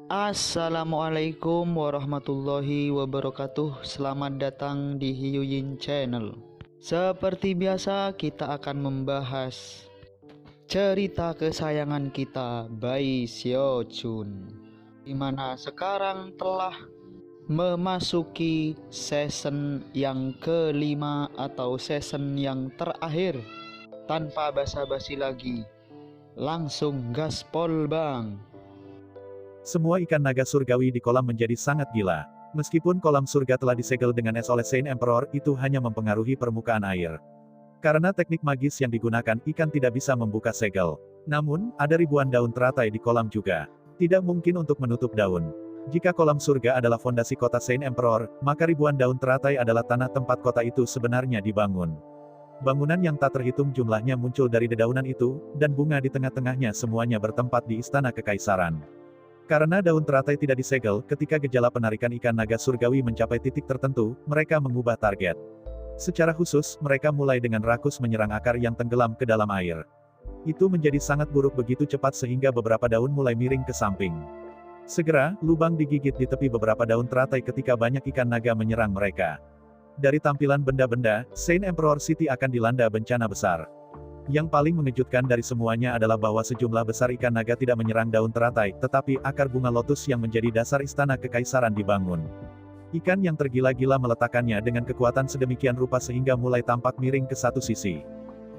Assalamualaikum warahmatullahi wabarakatuh. Selamat datang di Hiyuyin Channel. Seperti biasa kita akan membahas cerita kesayangan kita, Bai Xiaochun, dimana sekarang telah memasuki season yang kelima atau season yang terakhir. Tanpa basa-basi lagi, langsung gaspol bang. Semua ikan naga surgawi di kolam menjadi sangat gila. Meskipun kolam surga telah disegel dengan es oleh Saint Emperor, itu hanya mempengaruhi permukaan air. Karena teknik magis yang digunakan, ikan tidak bisa membuka segel. Namun, ada ribuan daun teratai di kolam juga. Tidak mungkin untuk menutup daun. Jika kolam surga adalah fondasi kota Saint Emperor, maka ribuan daun teratai adalah tanah tempat kota itu sebenarnya dibangun. Bangunan yang tak terhitung jumlahnya muncul dari dedaunan itu, dan bunga di tengah-tengahnya semuanya bertempat di istana kekaisaran. Karena daun teratai tidak disegel, ketika gejala penarikan ikan naga surgawi mencapai titik tertentu, mereka mengubah target. Secara khusus, mereka mulai dengan rakus menyerang akar yang tenggelam ke dalam air. Itu menjadi sangat buruk begitu cepat sehingga beberapa daun mulai miring ke samping. Segera, lubang digigit di tepi beberapa daun teratai ketika banyak ikan naga menyerang mereka. Dari tampilan benda-benda, Saint Emperor City akan dilanda bencana besar. Yang paling mengejutkan dari semuanya adalah bahwa sejumlah besar ikan naga tidak menyerang daun teratai, tetapi akar bunga lotus yang menjadi dasar istana kekaisaran dibangun. Ikan yang tergila-gila meletakkannya dengan kekuatan sedemikian rupa sehingga mulai tampak miring ke satu sisi.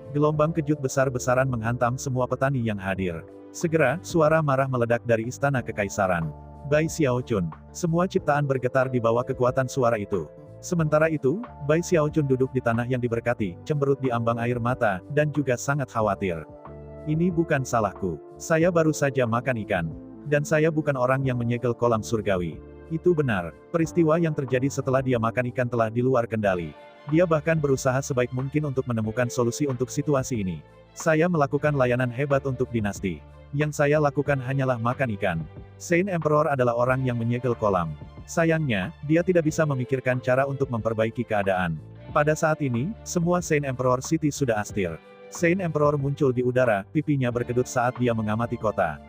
Gelombang kejut besar-besaran menghantam semua petani yang hadir. Segera, suara marah meledak dari istana kekaisaran. Bai Xiaochun. Semua ciptaan bergetar di bawah kekuatan suara itu. Sementara itu, Bai Xiaochun duduk di tanah yang diberkati, cemberut di ambang air mata, dan juga sangat khawatir. Ini bukan salahku. Saya baru saja makan ikan. Dan saya bukan orang yang menyegel kolam surgawi. Itu benar, peristiwa yang terjadi setelah dia makan ikan telah di luar kendali. Dia bahkan berusaha sebaik mungkin untuk menemukan solusi untuk situasi ini. Saya melakukan layanan hebat untuk dinasti. Yang saya lakukan hanyalah makan ikan. Saint Emperor adalah orang yang menyegel kolam. Sayangnya, dia tidak bisa memikirkan cara untuk memperbaiki keadaan. Pada saat ini, semua Saint Emperor City sudah astir. Saint Emperor muncul di udara, pipinya berkedut saat dia mengamati kota.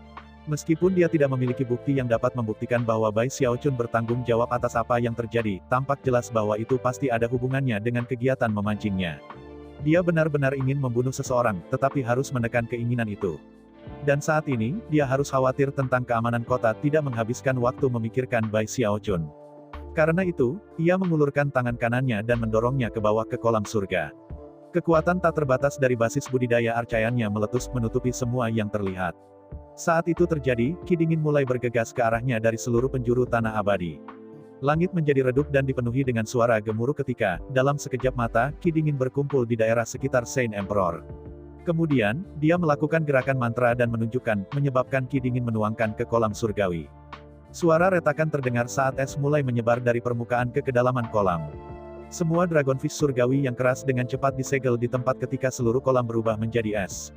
Meskipun dia tidak memiliki bukti yang dapat membuktikan bahwa Bai Xiaochun bertanggung jawab atas apa yang terjadi, tampak jelas bahwa itu pasti ada hubungannya dengan kegiatan memancingnya. Dia benar-benar ingin membunuh seseorang, tetapi harus menekan keinginan itu. Dan saat ini, dia harus khawatir tentang keamanan kota, tidak menghabiskan waktu memikirkan Bai Xiaochun. Karena itu, ia mengulurkan tangan kanannya dan mendorongnya ke bawah ke kolam surga. Kekuatan tak terbatas dari basis budidaya arcayannya meletus menutupi semua yang terlihat. Saat itu terjadi, ki dingin mulai bergegas ke arahnya dari seluruh penjuru tanah abadi. Langit menjadi redup dan dipenuhi dengan suara gemuruh ketika, dalam sekejap mata, ki dingin berkumpul di daerah sekitar Saint Emperor. Kemudian, dia melakukan gerakan mantra dan menunjukkan, menyebabkan ki dingin menuangkan ke kolam surgawi. Suara retakan terdengar saat es mulai menyebar dari permukaan ke kedalaman kolam. Semua dragonfish surgawi yang keras dengan cepat disegel di tempat ketika seluruh kolam berubah menjadi es.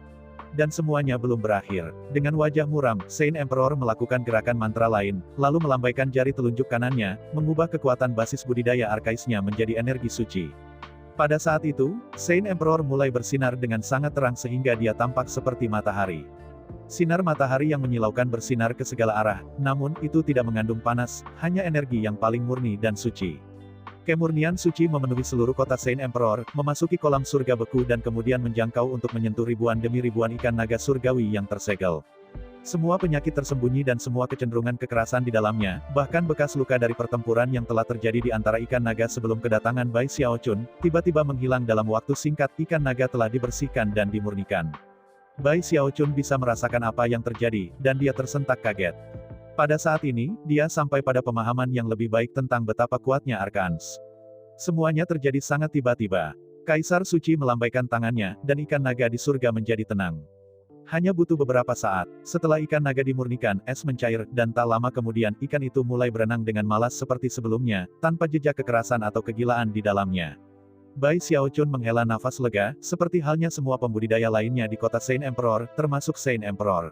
Dan semuanya belum berakhir. Dengan wajah muram, Saint Emperor melakukan gerakan mantra lain, lalu melambaikan jari telunjuk kanannya, mengubah kekuatan basis budidaya arkaisnya menjadi energi suci. Pada saat itu, Saint Emperor mulai bersinar dengan sangat terang sehingga dia tampak seperti matahari. Sinar matahari yang menyilaukan bersinar ke segala arah, namun itu tidak mengandung panas, hanya energi yang paling murni dan suci. Kemurnian suci memenuhi seluruh kota Saint Emperor, memasuki kolam surga beku dan kemudian menjangkau untuk menyentuh ribuan demi ribuan ikan naga surgawi yang tersegel. Semua penyakit tersembunyi dan semua kecenderungan kekerasan di dalamnya, bahkan bekas luka dari pertempuran yang telah terjadi di antara ikan naga sebelum kedatangan Bai Xiaochun, tiba-tiba menghilang dalam waktu singkat. Ikan naga telah dibersihkan dan dimurnikan. Bai Xiaochun bisa merasakan apa yang terjadi, dan dia tersentak kaget. Pada saat ini, dia sampai pada pemahaman yang lebih baik tentang betapa kuatnya Archons. Semuanya terjadi sangat tiba-tiba. Kaisar Suci melambaikan tangannya, dan ikan naga di surga menjadi tenang. Hanya butuh beberapa saat, setelah ikan naga dimurnikan, es mencair, dan tak lama kemudian, ikan itu mulai berenang dengan malas seperti sebelumnya, tanpa jejak kekerasan atau kegilaan di dalamnya. Bai Xiaochun menghela nafas lega, seperti halnya semua pembudidaya lainnya di kota Saint Emperor, termasuk Saint Emperor.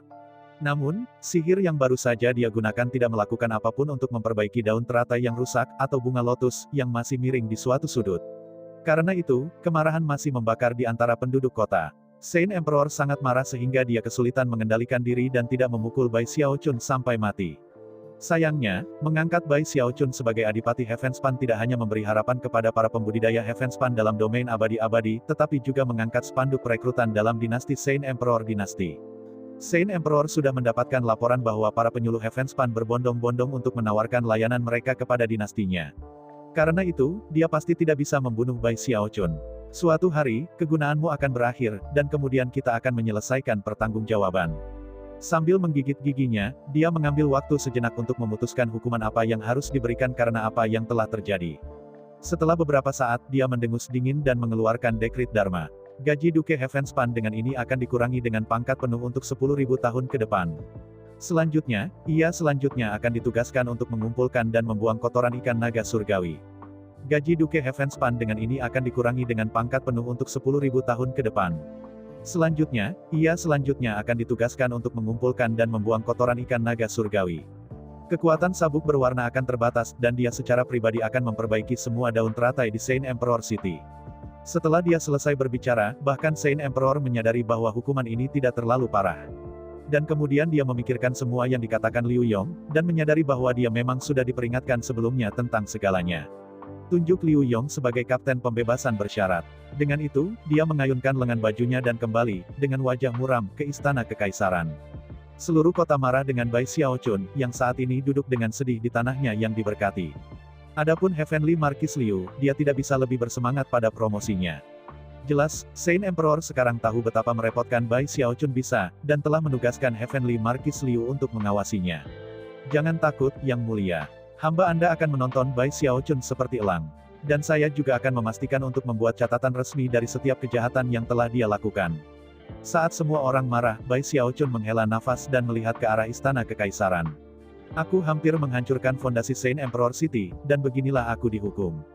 Namun, sihir yang baru saja dia gunakan tidak melakukan apapun untuk memperbaiki daun teratai yang rusak, atau bunga lotus, yang masih miring di suatu sudut. Karena itu, kemarahan masih membakar di antara penduduk kota. Saint Emperor sangat marah sehingga dia kesulitan mengendalikan diri dan tidak memukul Bai Xiaochun sampai mati. Sayangnya, mengangkat Bai Xiaochun sebagai Adipati Heavenspan tidak hanya memberi harapan kepada para pembudidaya Heavenspan dalam domain abadi-abadi, tetapi juga mengangkat spanduk perekrutan dalam dinasti Saint Emperor dinasti. Saint Emperor sudah mendapatkan laporan bahwa para penyuluh Heavenspan berbondong-bondong untuk menawarkan layanan mereka kepada dinastinya. Karena itu, dia pasti tidak bisa membunuh Bai Xiaochun. Suatu hari, kegunaanmu akan berakhir, dan kemudian kita akan menyelesaikan pertanggungjawaban. Sambil menggigit giginya, dia mengambil waktu sejenak untuk memutuskan hukuman apa yang harus diberikan karena apa yang telah terjadi. Setelah beberapa saat, dia mendengus dingin dan mengeluarkan dekrit Dharma. Gaji Duke Heavenspan dengan ini akan dikurangi dengan pangkat penuh untuk 10.000 tahun ke depan. Selanjutnya akan ditugaskan untuk mengumpulkan dan membuang kotoran ikan naga surgawi. Gaji Duke Heavenspan dengan ini akan dikurangi dengan pangkat penuh untuk 10.000 tahun ke depan. Selanjutnya akan ditugaskan untuk mengumpulkan dan membuang kotoran ikan naga surgawi. Kekuatan sabuk berwarna akan terbatas, dan dia secara pribadi akan memperbaiki semua daun teratai di Saint Emperor City. Setelah dia selesai berbicara, bahkan Saint Emperor menyadari bahwa hukuman ini tidak terlalu parah. Dan kemudian dia memikirkan semua yang dikatakan Liu Yong, dan menyadari bahwa dia memang sudah diperingatkan sebelumnya tentang segalanya. Tunjuk Liu Yong sebagai kapten pembebasan bersyarat. Dengan itu, dia mengayunkan lengan bajunya dan kembali, dengan wajah muram, ke istana kekaisaran. Seluruh kota marah dengan Bai Xiaochun, yang saat ini duduk dengan sedih di tanahnya yang diberkati. Adapun Heavenly Marquis Liu, dia tidak bisa lebih bersemangat pada promosinya. Jelas, Saint Emperor sekarang tahu betapa merepotkan Bai Xiaochun bisa, dan telah menugaskan Heavenly Marquis Liu untuk mengawasinya. Jangan takut, Yang Mulia. Hamba Anda akan menonton Bai Xiaochun seperti elang. Dan saya juga akan memastikan untuk membuat catatan resmi dari setiap kejahatan yang telah dia lakukan. Saat semua orang marah, Bai Xiaochun menghela nafas dan melihat ke arah istana kekaisaran. Aku hampir menghancurkan fondasi Saint Emperor City, dan beginilah aku dihukum.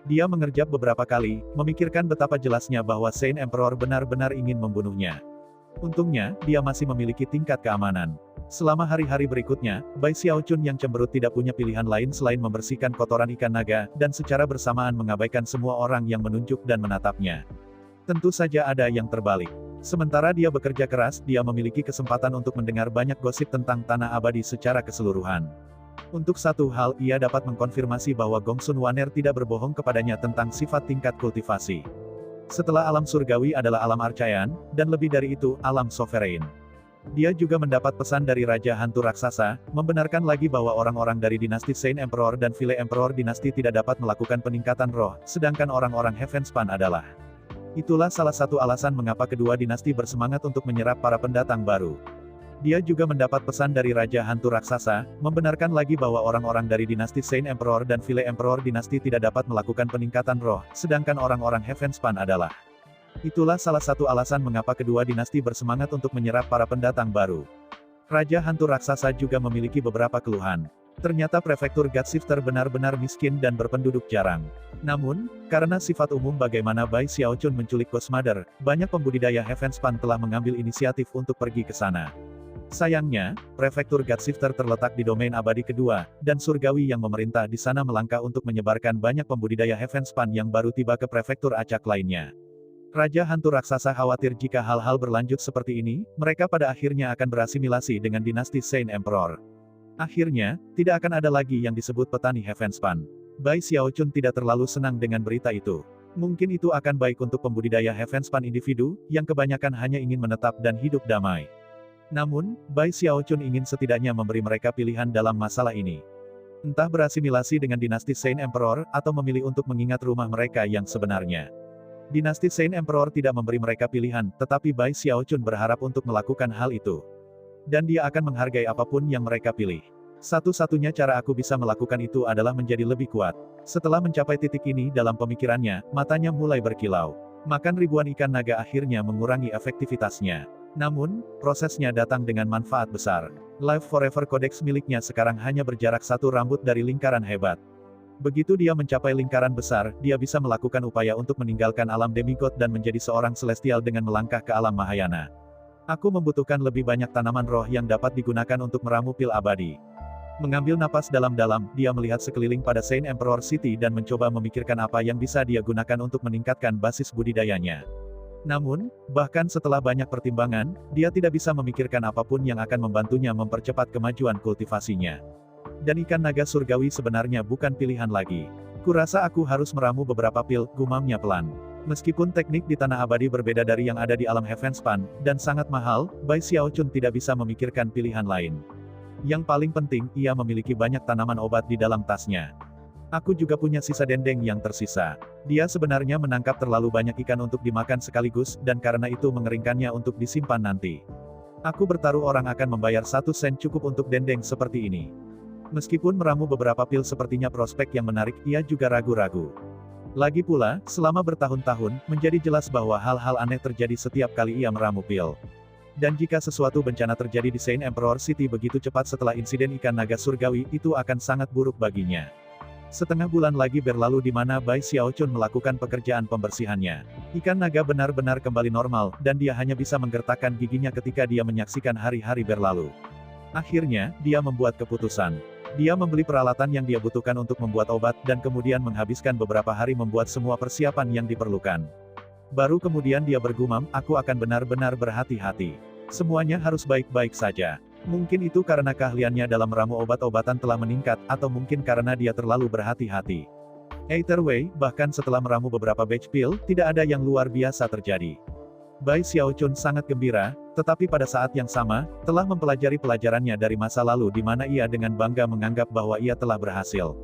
Dia mengerjap beberapa kali, memikirkan betapa jelasnya bahwa Saint Emperor benar-benar ingin membunuhnya. Untungnya, dia masih memiliki tingkat keamanan. Selama hari-hari berikutnya, Bai Xiaochun yang cemberut tidak punya pilihan lain selain membersihkan kotoran ikan naga, dan secara bersamaan mengabaikan semua orang yang menunjuk dan menatapnya. Tentu saja ada yang terbalik. Sementara dia bekerja keras, dia memiliki kesempatan untuk mendengar banyak gosip tentang tanah abadi secara keseluruhan. Untuk satu hal, ia dapat mengkonfirmasi bahwa Gongsun Waner tidak berbohong kepadanya tentang sifat tingkat kultivasi. Setelah alam surgawi adalah alam arcayan, dan lebih dari itu, alam sovereign. Dia juga mendapat pesan dari Raja Hantu Raksasa, membenarkan lagi bahwa orang-orang dari dinasti Saint Emperor dan Vile Emperor dinasti tidak dapat melakukan peningkatan roh, sedangkan orang-orang Heavenspan adalah. Itulah salah satu alasan mengapa kedua dinasti bersemangat untuk menyerap para pendatang baru. Dia juga mendapat pesan dari Raja Hantu Raksasa, membenarkan lagi bahwa orang-orang dari dinasti Saint Emperor dan Vile Emperor dinasti tidak dapat melakukan peningkatan roh, sedangkan orang-orang Heavenspan adalah. Itulah salah satu alasan mengapa kedua dinasti bersemangat untuk menyerap para pendatang baru. Raja Hantu Raksasa juga memiliki beberapa keluhan. Ternyata prefektur Godshifter benar-benar miskin dan berpenduduk jarang. Namun, karena sifat umum bagaimana Bai Xiaochun menculik Ghost Mother, banyak pembudidaya Heavenspan telah mengambil inisiatif untuk pergi ke sana. Sayangnya, prefektur Godshifter terletak di domain abadi kedua, dan surgawi yang memerintah di sana melangkah untuk menyebarkan banyak pembudidaya Heavenspan yang baru tiba ke prefektur acak lainnya. Raja Hantu Raksasa khawatir jika hal-hal berlanjut seperti ini, mereka pada akhirnya akan berasimilasi dengan dinasti Saint Emperor. Akhirnya, tidak akan ada lagi yang disebut petani Heavenspan. Bai Xiaochun tidak terlalu senang dengan berita itu. Mungkin itu akan baik untuk pembudidaya Heavenspan individu, yang kebanyakan hanya ingin menetap dan hidup damai. Namun, Bai Xiaochun ingin setidaknya memberi mereka pilihan dalam masalah ini. Entah berasimilasi dengan dinasti Saint Emperor, atau memilih untuk mengingat rumah mereka yang sebenarnya. Dinasti Saint Emperor tidak memberi mereka pilihan, tetapi Bai Xiaochun berharap untuk melakukan hal itu. Dan dia akan menghargai apapun yang mereka pilih. Satu-satunya cara aku bisa melakukan itu adalah menjadi lebih kuat. Setelah mencapai titik ini dalam pemikirannya, matanya mulai berkilau. Makan ribuan ikan naga akhirnya mengurangi efektivitasnya. Namun, prosesnya datang dengan manfaat besar. Life Forever Codex miliknya sekarang hanya berjarak satu rambut dari lingkaran hebat. Begitu dia mencapai lingkaran besar, dia bisa melakukan upaya untuk meninggalkan alam demigod dan menjadi seorang celestial dengan melangkah ke alam Mahayana. Aku membutuhkan lebih banyak tanaman roh yang dapat digunakan untuk meramu pil abadi. Mengambil napas dalam-dalam, dia melihat sekeliling pada Saint Emperor City dan mencoba memikirkan apa yang bisa dia gunakan untuk meningkatkan basis budidayanya. Namun, bahkan setelah banyak pertimbangan, dia tidak bisa memikirkan apapun yang akan membantunya mempercepat kemajuan kultivasinya. Dan ikan naga surgawi sebenarnya bukan pilihan lagi. Kurasa aku harus meramu beberapa pil, gumamnya pelan. Meskipun teknik di Tanah Abadi berbeda dari yang ada di alam Heavenspan, dan sangat mahal, Bai Xiaochun tidak bisa memikirkan pilihan lain. Yang paling penting, ia memiliki banyak tanaman obat di dalam tasnya. Aku juga punya sisa dendeng yang tersisa. Dia sebenarnya menangkap terlalu banyak ikan untuk dimakan sekaligus, dan karena itu mengeringkannya untuk disimpan nanti. Aku bertaruh orang akan membayar 1 sen cukup untuk dendeng seperti ini. Meskipun meramu beberapa pil sepertinya prospek yang menarik, ia juga ragu-ragu. Lagi pula, selama bertahun-tahun, menjadi jelas bahwa hal-hal aneh terjadi setiap kali ia meramu pil. Dan jika sesuatu bencana terjadi di Saint Emperor City begitu cepat setelah insiden ikan naga surgawi, itu akan sangat buruk baginya. Setengah bulan lagi berlalu di mana Bai Xiaochun melakukan pekerjaan pembersihannya. Ikan naga benar-benar kembali normal, dan dia hanya bisa menggertakkan giginya ketika dia menyaksikan hari-hari berlalu. Akhirnya, dia membuat keputusan. Dia membeli peralatan yang dia butuhkan untuk membuat obat, dan kemudian menghabiskan beberapa hari membuat semua persiapan yang diperlukan. Baru kemudian dia bergumam, aku akan benar-benar berhati-hati. Semuanya harus baik-baik saja. Mungkin itu karena keahliannya dalam meramu obat-obatan telah meningkat, atau mungkin karena dia terlalu berhati-hati. Either way, bahkan setelah meramu beberapa batch pil, tidak ada yang luar biasa terjadi. Bai Xiaochun sangat gembira, tetapi pada saat yang sama, telah mempelajari pelajarannya dari masa lalu di mana ia dengan bangga menganggap bahwa ia telah berhasil.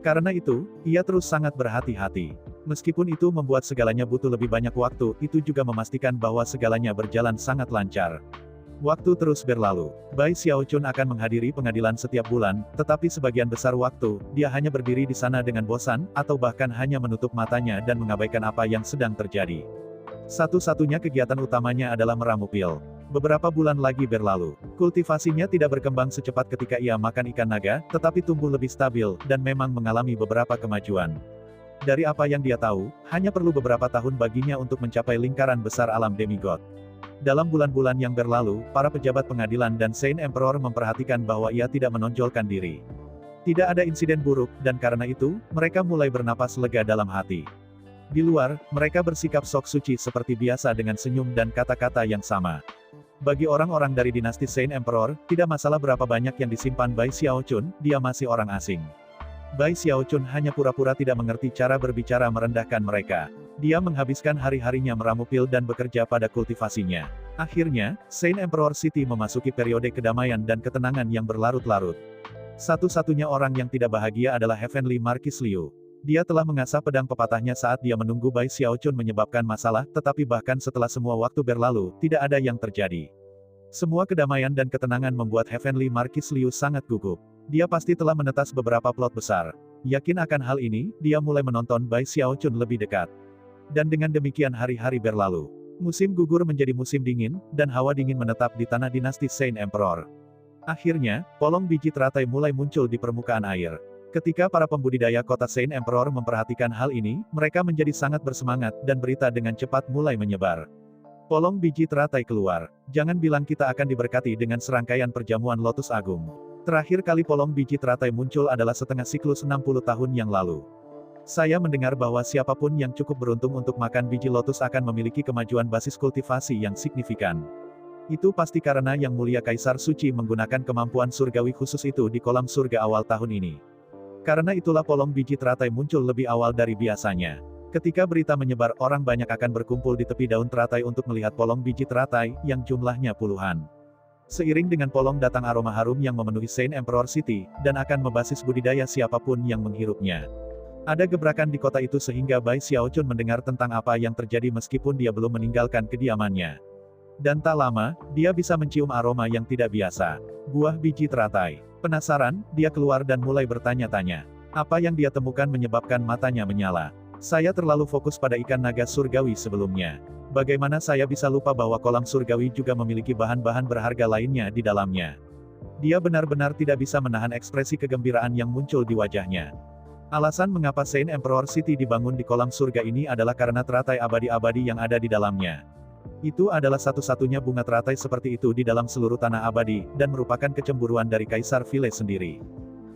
Karena itu, ia terus sangat berhati-hati. Meskipun itu membuat segalanya butuh lebih banyak waktu, itu juga memastikan bahwa segalanya berjalan sangat lancar. Waktu terus berlalu. Bai Xiaochun akan menghadiri pengadilan setiap bulan, tetapi sebagian besar waktu, dia hanya berdiri di sana dengan bosan, atau bahkan hanya menutup matanya dan mengabaikan apa yang sedang terjadi. Satu-satunya kegiatan utamanya adalah meramu pil. Beberapa bulan lagi berlalu. Kultivasinya tidak berkembang secepat ketika ia makan ikan naga, tetapi tumbuh lebih stabil, dan memang mengalami beberapa kemajuan. Dari apa yang dia tahu, hanya perlu beberapa tahun baginya untuk mencapai lingkaran besar alam demigod. Dalam bulan-bulan yang berlalu, para pejabat pengadilan dan Saint Emperor memperhatikan bahwa ia tidak menonjolkan diri. Tidak ada insiden buruk, dan karena itu, mereka mulai bernapas lega dalam hati. Di luar, mereka bersikap sok suci seperti biasa dengan senyum dan kata-kata yang sama. Bagi orang-orang dari dinasti Saint Emperor, tidak masalah berapa banyak yang disimpan Bai Xiaochun, dia masih orang asing. Bai Xiaochun hanya pura-pura tidak mengerti cara berbicara merendahkan mereka. Dia menghabiskan hari-harinya meramu pil dan bekerja pada kultivasinya. Akhirnya, Saint Emperor City memasuki periode kedamaian dan ketenangan yang berlarut-larut. Satu-satunya orang yang tidak bahagia adalah Heavenly Marquis Liu. Dia telah mengasah pedang pepatahnya saat dia menunggu Bai Xiaochun menyebabkan masalah, tetapi bahkan setelah semua waktu berlalu, tidak ada yang terjadi. Semua kedamaian dan ketenangan membuat Heavenly Marquis Liu sangat gugup. Dia pasti telah menetas beberapa plot besar. Yakin akan hal ini, dia mulai menonton Bai Xiaochun lebih dekat. Dan dengan demikian hari-hari berlalu. Musim gugur menjadi musim dingin, dan hawa dingin menetap di tanah dinasti Saint Emperor. Akhirnya, polong biji teratai mulai muncul di permukaan air. Ketika para pembudidaya kota Saint Emperor memperhatikan hal ini, mereka menjadi sangat bersemangat, dan berita dengan cepat mulai menyebar. Polong biji teratai keluar. Jangan bilang kita akan diberkati dengan serangkaian perjamuan lotus agung. Terakhir kali polong biji teratai muncul adalah setengah siklus 60 tahun yang lalu. Saya mendengar bahwa siapapun yang cukup beruntung untuk makan biji lotus akan memiliki kemajuan basis kultivasi yang signifikan. Itu pasti karena Yang Mulia Kaisar Suci menggunakan kemampuan surgawi khusus itu di kolam surga awal tahun ini. Karena itulah polong biji teratai muncul lebih awal dari biasanya. Ketika berita menyebar, orang banyak akan berkumpul di tepi daun teratai untuk melihat polong biji teratai, yang jumlahnya puluhan. Seiring dengan polong datang aroma harum yang memenuhi Saint Emperor City, dan akan membasis budidaya siapapun yang menghirupnya. Ada gebrakan di kota itu sehingga Bai Xiaochun mendengar tentang apa yang terjadi meskipun dia belum meninggalkan kediamannya. Dan tak lama, dia bisa mencium aroma yang tidak biasa. Buah biji teratai. Penasaran, dia keluar dan mulai bertanya-tanya. Apa yang dia temukan menyebabkan matanya menyala. Saya terlalu fokus pada ikan naga surgawi sebelumnya. Bagaimana saya bisa lupa bahwa kolam surgawi juga memiliki bahan-bahan berharga lainnya di dalamnya. Dia benar-benar tidak bisa menahan ekspresi kegembiraan yang muncul di wajahnya. Alasan mengapa Saint Emperor City dibangun di kolam surga ini adalah karena teratai abadi-abadi yang ada di dalamnya. Itu adalah satu-satunya bunga teratai seperti itu di dalam seluruh tanah abadi, dan merupakan kecemburuan dari Kaisar Vile sendiri.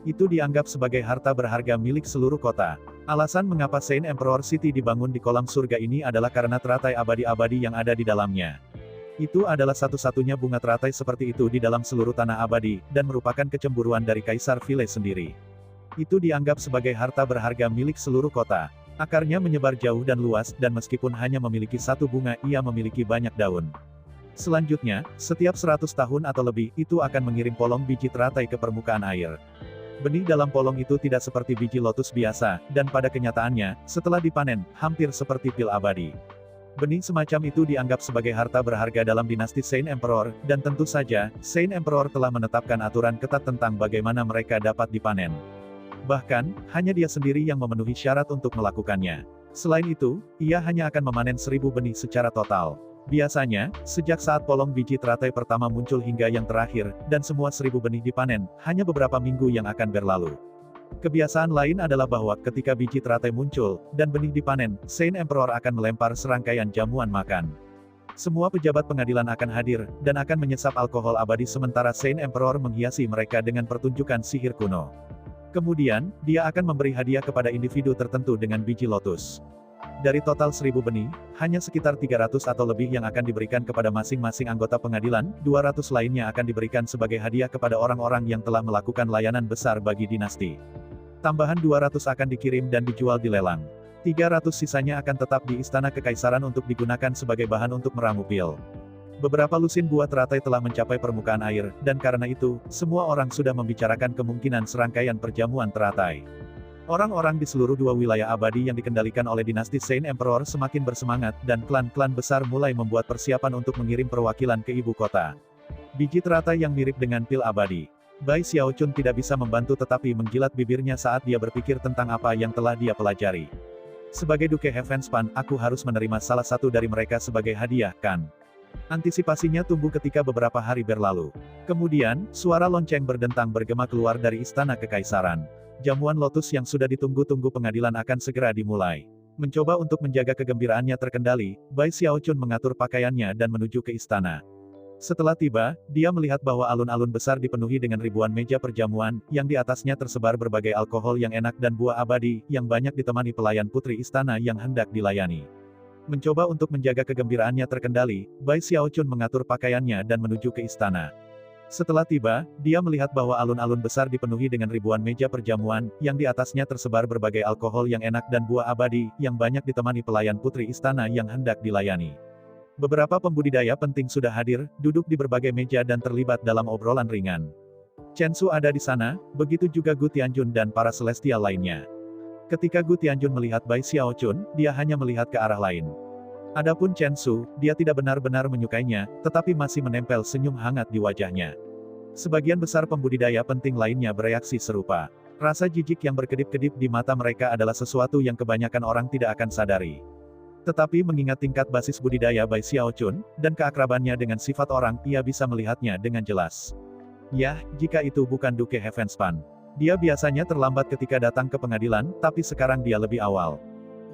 Itu dianggap sebagai harta berharga milik seluruh kota. Alasan mengapa Saint Emperor City dibangun di kolam surga ini adalah karena teratai abadi-abadi yang ada di dalamnya. Itu adalah satu-satunya bunga teratai seperti itu di dalam seluruh tanah abadi, dan merupakan kecemburuan dari Kaisar Vile sendiri. Itu dianggap sebagai harta berharga milik seluruh kota. Akarnya menyebar jauh dan luas, dan meskipun hanya memiliki satu bunga, ia memiliki banyak daun. Selanjutnya, setiap 100 tahun atau lebih, itu akan mengirim polong biji teratai ke permukaan air. Benih dalam polong itu tidak seperti biji lotus biasa, dan pada kenyataannya, setelah dipanen, hampir seperti pil abadi. Benih semacam itu dianggap sebagai harta berharga dalam dinasti Saint Emperor, dan tentu saja, Saint Emperor telah menetapkan aturan ketat tentang bagaimana mereka dapat dipanen. Bahkan, hanya dia sendiri yang memenuhi syarat untuk melakukannya. Selain itu, ia hanya akan memanen 1000 benih secara total. Biasanya, sejak saat polong biji teratai pertama muncul hingga yang terakhir, dan semua 1000 benih dipanen, hanya beberapa minggu yang akan berlalu. Kebiasaan lain adalah bahwa ketika biji teratai muncul, dan benih dipanen, Saint Emperor akan melempar serangkaian jamuan makan. Semua pejabat pengadilan akan hadir, dan akan menyesap alkohol abadi sementara Saint Emperor menghiasi mereka dengan pertunjukan sihir kuno. Kemudian, dia akan memberi hadiah kepada individu tertentu dengan biji lotus. Dari total 1000 benih, hanya sekitar 300 atau lebih yang akan diberikan kepada masing-masing anggota pengadilan, 200 lainnya akan diberikan sebagai hadiah kepada orang-orang yang telah melakukan layanan besar bagi dinasti. Tambahan 200 akan dikirim dan dijual di lelang. 300 sisanya akan tetap di istana kekaisaran untuk digunakan sebagai bahan untuk meramu pil. Beberapa lusin buah teratai telah mencapai permukaan air, dan karena itu, semua orang sudah membicarakan kemungkinan serangkaian perjamuan teratai. Orang-orang di seluruh dua wilayah abadi yang dikendalikan oleh dinasti Saint Emperor semakin bersemangat, dan klan-klan besar mulai membuat persiapan untuk mengirim perwakilan ke ibu kota. Biji teratai yang mirip dengan pil abadi. Bai Xiaochun tidak bisa membantu tetapi menjilat bibirnya saat dia berpikir tentang apa yang telah dia pelajari. Sebagai Duke Heavenspan, aku harus menerima salah satu dari mereka sebagai hadiah, kan? Antisipasinya tumbuh ketika beberapa hari berlalu. Kemudian, suara lonceng berdentang bergema keluar dari istana kekaisaran. Jamuan lotus yang sudah ditunggu-tunggu pengadilan akan segera dimulai. Mencoba untuk menjaga kegembiraannya terkendali, Bai Xiaochun mengatur pakaiannya dan menuju ke istana. Setelah tiba, dia melihat bahwa alun-alun besar dipenuhi dengan ribuan meja perjamuan, yang di atasnya tersebar berbagai alkohol yang enak dan buah abadi, yang banyak ditemani pelayan putri istana yang hendak dilayani. Mencoba untuk menjaga kegembiraannya terkendali, Bai Xiaochun mengatur pakaiannya dan menuju ke istana. Setelah tiba, dia melihat bahwa alun-alun besar dipenuhi dengan ribuan meja perjamuan, yang di atasnya tersebar berbagai alkohol yang enak dan buah abadi, yang banyak ditemani pelayan putri istana yang hendak dilayani. Beberapa pembudidaya penting sudah hadir, duduk di berbagai meja dan terlibat dalam obrolan ringan. Chen Su ada di sana, begitu juga Gu Tianjun dan para celestial lainnya. Ketika Gu Tianjun melihat Bai Xiaochun, dia hanya melihat ke arah lain. Adapun Chen Su, dia tidak benar-benar menyukainya, tetapi masih menempel senyum hangat di wajahnya. Sebagian besar pembudidaya penting lainnya bereaksi serupa. Rasa jijik yang berkedip-kedip di mata mereka adalah sesuatu yang kebanyakan orang tidak akan sadari. Tetapi mengingat tingkat basis budidaya Bai Xiaochun, dan keakrabannya dengan sifat orang, ia bisa melihatnya dengan jelas. Yah, jika itu bukan Duke Heavenspan. Dia biasanya terlambat ketika datang ke pengadilan, tapi sekarang dia lebih awal.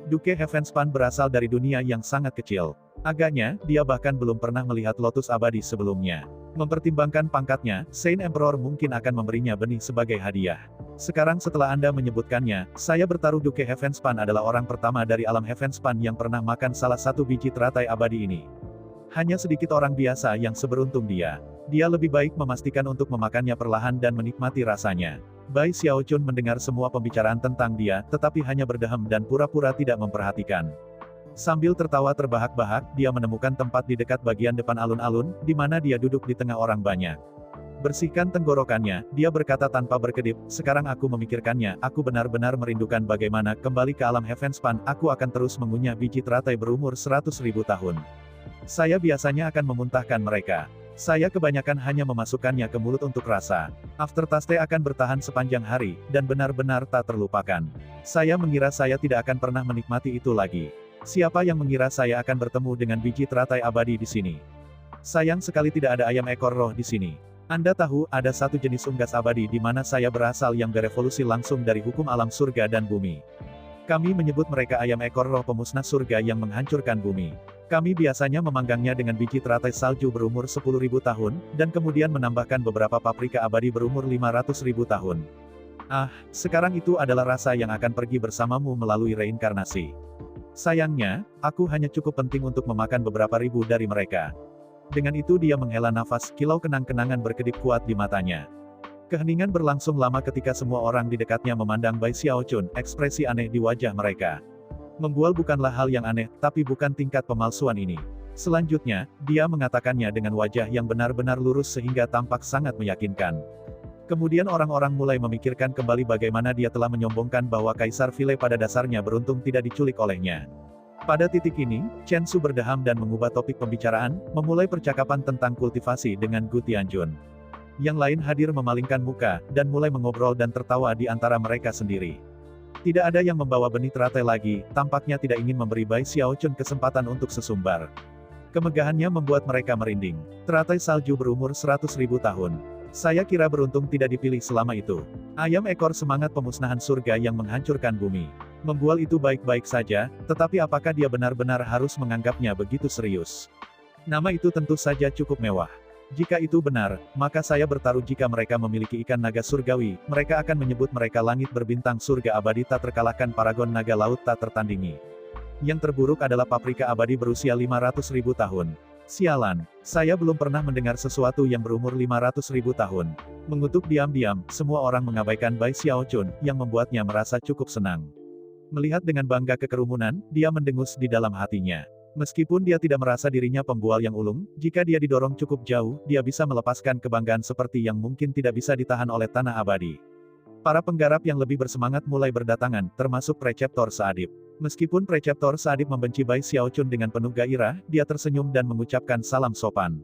Duke Heavenspan berasal dari dunia yang sangat kecil. Agaknya, dia bahkan belum pernah melihat lotus abadi sebelumnya. Mempertimbangkan pangkatnya, Saint Emperor mungkin akan memberinya benih sebagai hadiah. Sekarang setelah Anda menyebutkannya, saya bertaruh Duke Heavenspan adalah orang pertama dari alam Heavenspan yang pernah makan salah satu biji teratai abadi ini. Hanya sedikit orang biasa yang seberuntung dia. Dia lebih baik memastikan untuk memakannya perlahan dan menikmati rasanya. Bai Xiaochun mendengar semua pembicaraan tentang dia, tetapi hanya berdehem dan pura-pura tidak memperhatikan. Sambil tertawa terbahak-bahak, dia menemukan tempat di dekat bagian depan alun-alun, di mana dia duduk di tengah orang banyak. Bersihkan tenggorokannya, dia berkata tanpa berkedip, sekarang aku memikirkannya, aku benar-benar merindukan bagaimana kembali ke alam Heavenspan, aku akan terus mengunyah biji teratai berumur 100.000 tahun. Saya biasanya akan memuntahkan mereka. Saya kebanyakan hanya memasukkannya ke mulut untuk rasa. Aftertaste akan bertahan sepanjang hari, dan benar-benar tak terlupakan. Saya mengira saya tidak akan pernah menikmati itu lagi. Siapa yang mengira saya akan bertemu dengan biji teratai abadi di sini? Sayang sekali tidak ada ayam ekor roh di sini. Anda tahu, ada satu jenis unggas abadi di mana saya berasal yang berevolusi langsung dari hukum alam surga dan bumi. Kami menyebut mereka ayam ekor roh pemusnah surga yang menghancurkan bumi. Kami biasanya memanggangnya dengan biji teratai salju berumur 10.000 tahun, dan kemudian menambahkan beberapa paprika abadi berumur 500.000 tahun. Ah, sekarang itu adalah rasa yang akan pergi bersamamu melalui reinkarnasi. Sayangnya, aku hanya cukup penting untuk memakan beberapa ribu dari mereka. Dengan itu dia menghela nafas, kilau kenang-kenangan berkedip kuat di matanya. Keheningan berlangsung lama ketika semua orang di dekatnya memandang Bai Xiaochun, ekspresi aneh di wajah mereka. Membual bukanlah hal yang aneh, tapi bukan tingkat pemalsuan ini. Selanjutnya, dia mengatakannya dengan wajah yang benar-benar lurus sehingga tampak sangat meyakinkan. Kemudian orang-orang mulai memikirkan kembali bagaimana dia telah menyombongkan bahwa Kaisar Vile pada dasarnya beruntung tidak diculik olehnya. Pada titik ini, Chen Su berdeham dan mengubah topik pembicaraan, memulai percakapan tentang kultivasi dengan Gu Tianjun. Yang lain hadir memalingkan muka, dan mulai mengobrol dan tertawa di antara mereka sendiri. Tidak ada yang membawa benih teratai lagi, tampaknya tidak ingin memberi Bai Xiaochun kesempatan untuk sesumbar. Kemegahannya membuat mereka merinding. Teratai salju berumur 100.000 tahun. Saya kira beruntung tidak dipilih selama itu. Ayam ekor semangat pemusnahan surga yang menghancurkan bumi. Membual itu baik-baik saja, tetapi apakah dia benar-benar harus menganggapnya begitu serius? Nama itu tentu saja cukup mewah. Jika itu benar, maka saya bertaruh jika mereka memiliki ikan naga surgawi, mereka akan menyebut mereka langit berbintang surga abadi tak terkalahkan paragon naga laut tak tertandingi. Yang terburuk adalah paprika abadi berusia 500.000 tahun. Sialan, saya belum pernah mendengar sesuatu yang berumur 500.000 tahun. Mengutuk diam-diam, semua orang mengabaikan Bai Xiaochun, yang membuatnya merasa cukup senang. Melihat dengan bangga kekerumunan, dia mendengus di dalam hatinya. Meskipun dia tidak merasa dirinya pembual yang ulung, jika dia didorong cukup jauh, dia bisa melepaskan kebanggaan seperti yang mungkin tidak bisa ditahan oleh tanah abadi. Para penggarap yang lebih bersemangat mulai berdatangan, termasuk Preceptor Saadib. Meskipun Preceptor Saadib membenci Bai Xiaochun dengan penuh gairah, dia tersenyum dan mengucapkan salam sopan.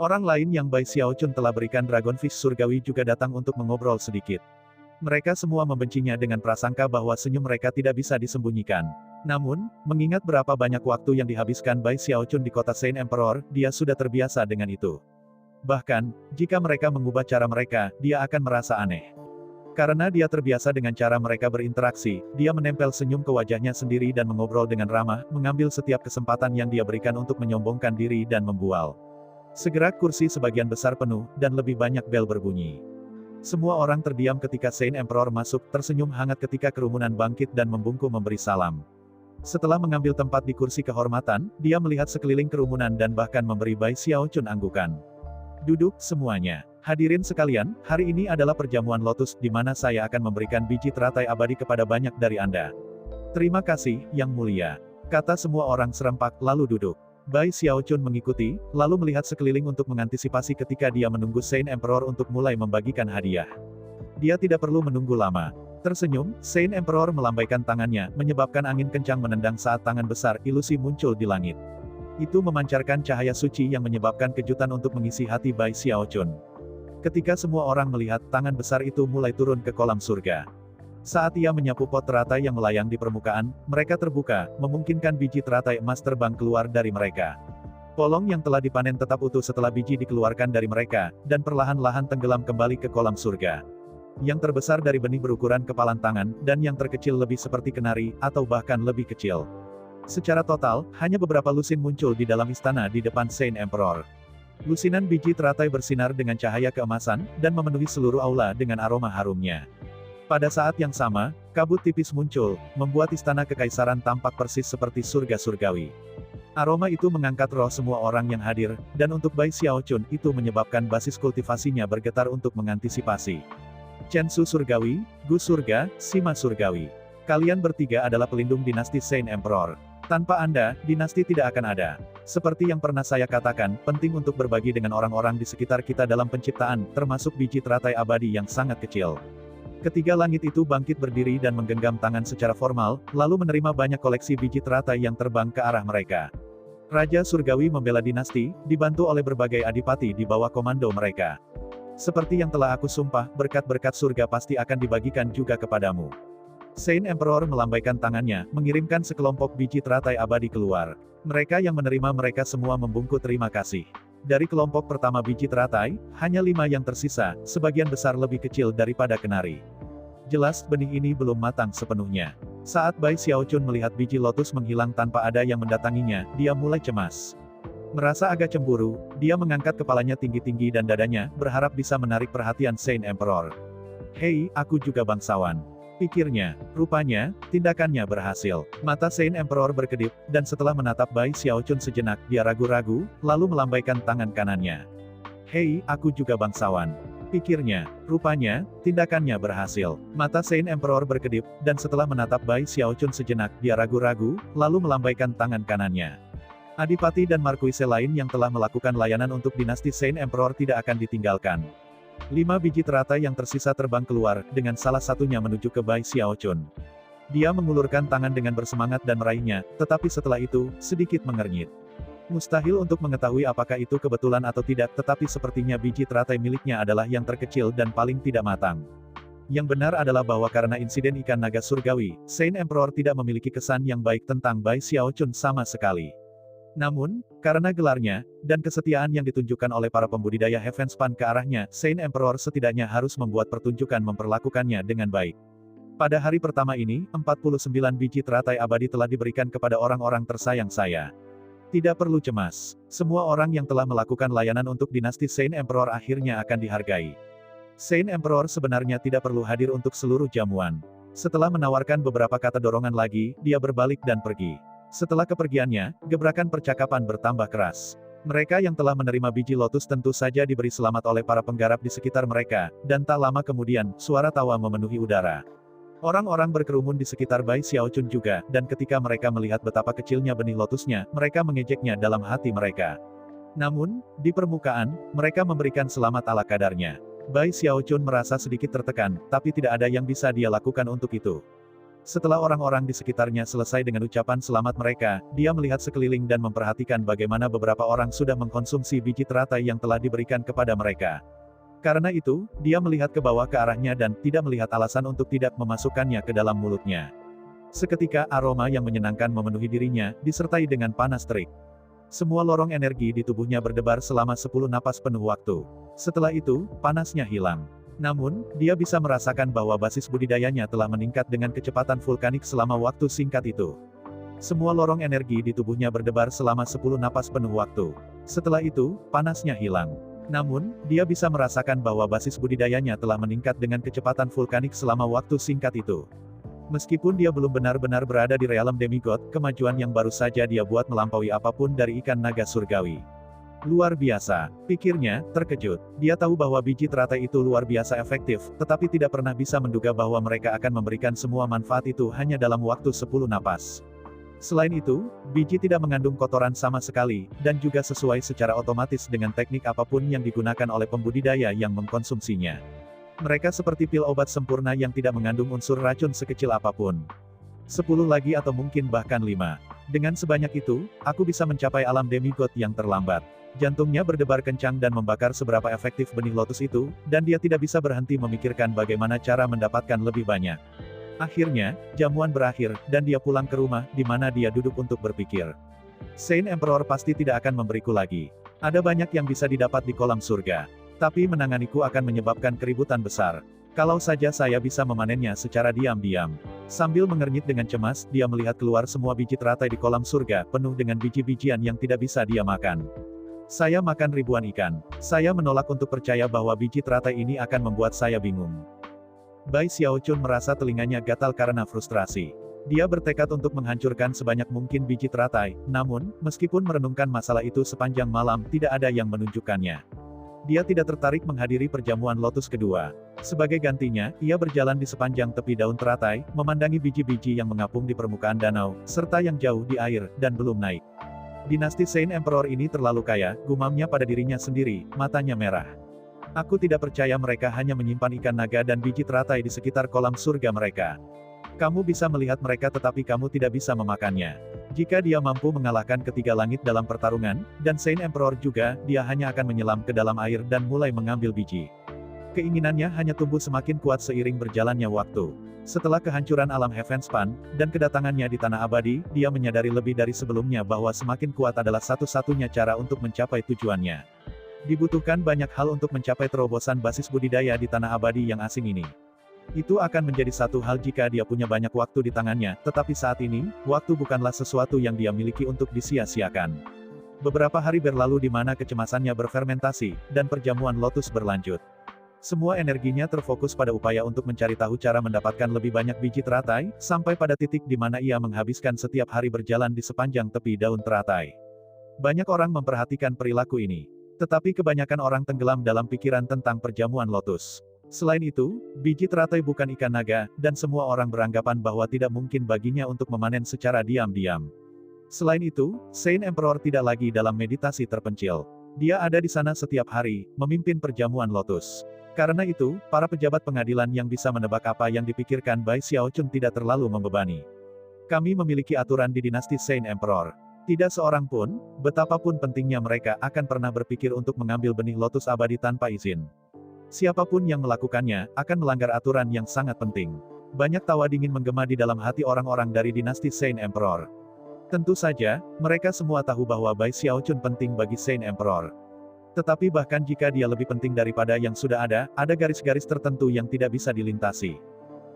Orang lain yang Bai Xiaochun telah berikan Dragonfish surgawi juga datang untuk mengobrol sedikit. Mereka semua membencinya dengan prasangka bahwa senyum mereka tidak bisa disembunyikan. Namun, mengingat berapa banyak waktu yang dihabiskan Bai Xiaochun di kota Saint Emperor, dia sudah terbiasa dengan itu. Bahkan, jika mereka mengubah cara mereka, dia akan merasa aneh. Karena dia terbiasa dengan cara mereka berinteraksi, dia menempel senyum ke wajahnya sendiri dan mengobrol dengan ramah, mengambil setiap kesempatan yang dia berikan untuk menyombongkan diri dan membual. Segera kursi sebagian besar penuh, dan lebih banyak bel berbunyi. Semua orang terdiam ketika Saint Emperor masuk, tersenyum hangat ketika kerumunan bangkit dan membungkuk memberi salam. Setelah mengambil tempat di kursi kehormatan, dia melihat sekeliling kerumunan dan bahkan memberi Bai Xiaochun anggukan. Duduk, semuanya. Hadirin sekalian, hari ini adalah perjamuan lotus, di mana saya akan memberikan biji teratai abadi kepada banyak dari Anda. Terima kasih, Yang Mulia. Kata semua orang serempak, lalu duduk. Bai Xiaochun mengikuti, lalu melihat sekeliling untuk mengantisipasi ketika dia menunggu Saint Emperor untuk mulai membagikan hadiah. Dia tidak perlu menunggu lama. Tersenyum, Saint Emperor melambaikan tangannya, menyebabkan angin kencang menendang saat tangan besar, ilusi muncul di langit. Itu memancarkan cahaya suci yang menyebabkan kejutan untuk mengisi hati Bai Xiaochun. Ketika semua orang melihat, tangan besar itu mulai turun ke kolam surga. Saat ia menyapu pot teratai yang melayang di permukaan, mereka terbuka, memungkinkan biji teratai emas terbang keluar dari mereka. Polong yang telah dipanen tetap utuh setelah biji dikeluarkan dari mereka, dan perlahan-lahan tenggelam kembali ke kolam surga. Yang terbesar dari benih berukuran kepalan tangan, dan yang terkecil lebih seperti kenari, atau bahkan lebih kecil. Secara total, hanya beberapa lusin muncul di dalam istana di depan Saint Emperor. Lusinan biji teratai bersinar dengan cahaya keemasan, dan memenuhi seluruh aula dengan aroma harumnya. Pada saat yang sama, kabut tipis muncul, membuat istana kekaisaran tampak persis seperti surga surgawi. Aroma itu mengangkat roh semua orang yang hadir, dan untuk Bai Xiaochun, itu menyebabkan basis kultivasinya bergetar untuk mengantisipasi. Chen Su surgawi, Gu surga, Sima surgawi. Kalian bertiga adalah pelindung dinasti Saint Emperor. Tanpa Anda, dinasti tidak akan ada. Seperti yang pernah saya katakan, penting untuk berbagi dengan orang-orang di sekitar kita dalam penciptaan, termasuk biji teratai abadi yang sangat kecil. Ketiga langit itu bangkit berdiri dan menggenggam tangan secara formal, lalu menerima banyak koleksi biji teratai yang terbang ke arah mereka. Raja Surgawi membela dinasti, dibantu oleh berbagai adipati di bawah komando mereka. Seperti yang telah aku sumpah, berkat-berkat surga pasti akan dibagikan juga kepadamu. Saint Emperor melambaikan tangannya, mengirimkan sekelompok biji teratai abadi keluar. Mereka yang menerima mereka semua membungkuk terima kasih. Dari kelompok pertama biji teratai, hanya 5 yang tersisa, sebagian besar lebih kecil daripada kenari. Jelas, benih ini belum matang sepenuhnya. Saat Bai Xiaochun melihat biji lotus menghilang tanpa ada yang mendatanginya, dia mulai cemas. Merasa agak cemburu, dia mengangkat kepalanya tinggi-tinggi dan dadanya, berharap bisa menarik perhatian Saint Emperor. Hei, aku juga bangsawan. Pikirnya, rupanya, tindakannya berhasil. Mata Saint Emperor berkedip, dan setelah menatap Bai Xiaochun sejenak, dia ragu-ragu, lalu melambaikan tangan kanannya. Hei, aku juga bangsawan. Pikirnya, rupanya, tindakannya berhasil. Mata Saint Emperor berkedip, dan setelah menatap Bai Xiaochun sejenak, dia ragu-ragu, lalu melambaikan tangan kanannya. Adipati dan markuise lain yang telah melakukan layanan untuk dinasti Saint Emperor tidak akan ditinggalkan. 5 biji teratai yang tersisa terbang keluar, dengan salah satunya menuju ke Bai Xiaochun. Dia mengulurkan tangan dengan bersemangat dan meraihnya, tetapi setelah itu, sedikit mengernyit. Mustahil untuk mengetahui apakah itu kebetulan atau tidak, tetapi sepertinya biji teratai miliknya adalah yang terkecil dan paling tidak matang. Yang benar adalah bahwa karena insiden ikan naga surgawi, Saint Emperor tidak memiliki kesan yang baik tentang Bai Xiaochun sama sekali. Namun, karena gelarnya, dan kesetiaan yang ditunjukkan oleh para pembudidaya Heavenspan ke arahnya, Saint Emperor setidaknya harus membuat pertunjukan memperlakukannya dengan baik. Pada hari pertama ini, 49 biji teratai abadi telah diberikan kepada orang-orang tersayang saya. Tidak perlu cemas, semua orang yang telah melakukan layanan untuk dinasti Saint Emperor akhirnya akan dihargai. Saint Emperor sebenarnya tidak perlu hadir untuk seluruh jamuan. Setelah menawarkan beberapa kata dorongan lagi, dia berbalik dan pergi. Setelah kepergiannya, gebrakan percakapan bertambah keras. Mereka yang telah menerima biji lotus tentu saja diberi selamat oleh para penggarap di sekitar mereka, dan tak lama kemudian, suara tawa memenuhi udara. Orang-orang berkerumun di sekitar Bai Xiaochun juga, dan ketika mereka melihat betapa kecilnya benih lotusnya, mereka mengejeknya dalam hati mereka. Namun, di permukaan, mereka memberikan selamat ala kadarnya. Bai Xiaochun merasa sedikit tertekan, tapi tidak ada yang bisa dia lakukan untuk itu. Setelah orang-orang di sekitarnya selesai dengan ucapan selamat mereka, dia melihat sekeliling dan memperhatikan bagaimana beberapa orang sudah mengkonsumsi biji teratai yang telah diberikan kepada mereka. Karena itu, dia melihat ke bawah ke arahnya dan tidak melihat alasan untuk tidak memasukkannya ke dalam mulutnya. Seketika aroma yang menyenangkan memenuhi dirinya, disertai dengan panas terik. Semua lorong energi di tubuhnya berdebar selama 10 napas penuh waktu. Setelah itu, panasnya hilang. Namun, dia bisa merasakan bahwa basis budidayanya telah meningkat dengan kecepatan vulkanik selama waktu singkat itu. Semua lorong energi di tubuhnya berdebar selama 10 napas penuh waktu. Setelah itu, panasnya hilang. Namun, dia bisa merasakan bahwa basis budidayanya telah meningkat dengan kecepatan vulkanik selama waktu singkat itu. Meskipun dia belum benar-benar berada di realem demigod, kemajuan yang baru saja dia buat melampaui apapun dari ikan naga surgawi. Luar biasa, pikirnya, terkejut. Dia tahu bahwa biji teratai itu luar biasa efektif, tetapi tidak pernah bisa menduga bahwa mereka akan memberikan semua manfaat itu hanya dalam waktu 10 napas. Selain itu, biji tidak mengandung kotoran sama sekali, dan juga sesuai secara otomatis dengan teknik apapun yang digunakan oleh pembudidaya yang mengkonsumsinya. Mereka seperti pil obat sempurna yang tidak mengandung unsur racun sekecil apapun. 10 lagi atau mungkin bahkan 5. Dengan sebanyak itu, aku bisa mencapai alam demigod yang terlambat. Jantungnya berdebar kencang dan membakar seberapa efektif benih lotus itu, dan dia tidak bisa berhenti memikirkan bagaimana cara mendapatkan lebih banyak. Akhirnya, jamuan berakhir, dan dia pulang ke rumah, di mana dia duduk untuk berpikir. Saint Emperor pasti tidak akan memberiku lagi. Ada banyak yang bisa didapat di kolam surga. Tapi menanganiku akan menyebabkan keributan besar. Kalau saja saya bisa memanennya secara diam-diam. Sambil mengernyit dengan cemas, dia melihat keluar semua biji teratai di kolam surga, penuh dengan biji-bijian yang tidak bisa dia makan. Saya makan ribuan ikan. Saya menolak untuk percaya bahwa biji teratai ini akan membuat saya bingung. Bai Xiaochun merasa telinganya gatal karena frustrasi. Dia bertekad untuk menghancurkan sebanyak mungkin biji teratai, namun, meskipun merenungkan masalah itu sepanjang malam, tidak ada yang menunjukkannya. Dia tidak tertarik menghadiri perjamuan lotus kedua. Sebagai gantinya, ia berjalan di sepanjang tepi daun teratai, memandangi biji-biji yang mengapung di permukaan danau, serta yang jauh di air, dan belum naik. Dinasti Saint Emperor ini terlalu kaya, gumamnya pada dirinya sendiri, matanya merah. Aku tidak percaya mereka hanya menyimpan ikan naga dan biji teratai di sekitar kolam surga mereka. Kamu bisa melihat mereka tetapi kamu tidak bisa memakannya. Jika dia mampu mengalahkan ketiga langit dalam pertarungan, dan Saint Emperor juga, dia hanya akan menyelam ke dalam air dan mulai mengambil biji. Keinginannya hanya tumbuh semakin kuat seiring berjalannya waktu. Setelah kehancuran alam Heavenspan, dan kedatangannya di Tanah Abadi, dia menyadari lebih dari sebelumnya bahwa semakin kuat adalah satu-satunya cara untuk mencapai tujuannya. Dibutuhkan banyak hal untuk mencapai terobosan basis budidaya di Tanah Abadi yang asing ini. Itu akan menjadi satu hal jika dia punya banyak waktu di tangannya, tetapi saat ini, waktu bukanlah sesuatu yang dia miliki untuk disia-siakan. Beberapa hari berlalu di mana kecemasannya berfermentasi, dan perjamuan lotus berlanjut. Semua energinya terfokus pada upaya untuk mencari tahu cara mendapatkan lebih banyak biji teratai, sampai pada titik di mana ia menghabiskan setiap hari berjalan di sepanjang tepi daun teratai. Banyak orang memperhatikan perilaku ini. Tetapi kebanyakan orang tenggelam dalam pikiran tentang perjamuan lotus. Selain itu, biji teratai bukan ikan naga, dan semua orang beranggapan bahwa tidak mungkin baginya untuk memanen secara diam-diam. Selain itu, Saint Emperor tidak lagi dalam meditasi terpencil. Dia ada di sana setiap hari, memimpin perjamuan lotus. Karena itu, para pejabat pengadilan yang bisa menebak apa yang dipikirkan Bai Xiaochun tidak terlalu membebani. Kami memiliki aturan di dinasti Saint Emperor. Tidak seorang pun, betapapun pentingnya mereka akan pernah berpikir untuk mengambil benih lotus abadi tanpa izin. Siapapun yang melakukannya, akan melanggar aturan yang sangat penting. Banyak tawa dingin menggema di dalam hati orang-orang dari dinasti Saint Emperor. Tentu saja, mereka semua tahu bahwa Bai Xiaochun penting bagi Saint Emperor. Tetapi bahkan jika dia lebih penting daripada yang sudah ada garis-garis tertentu yang tidak bisa dilintasi.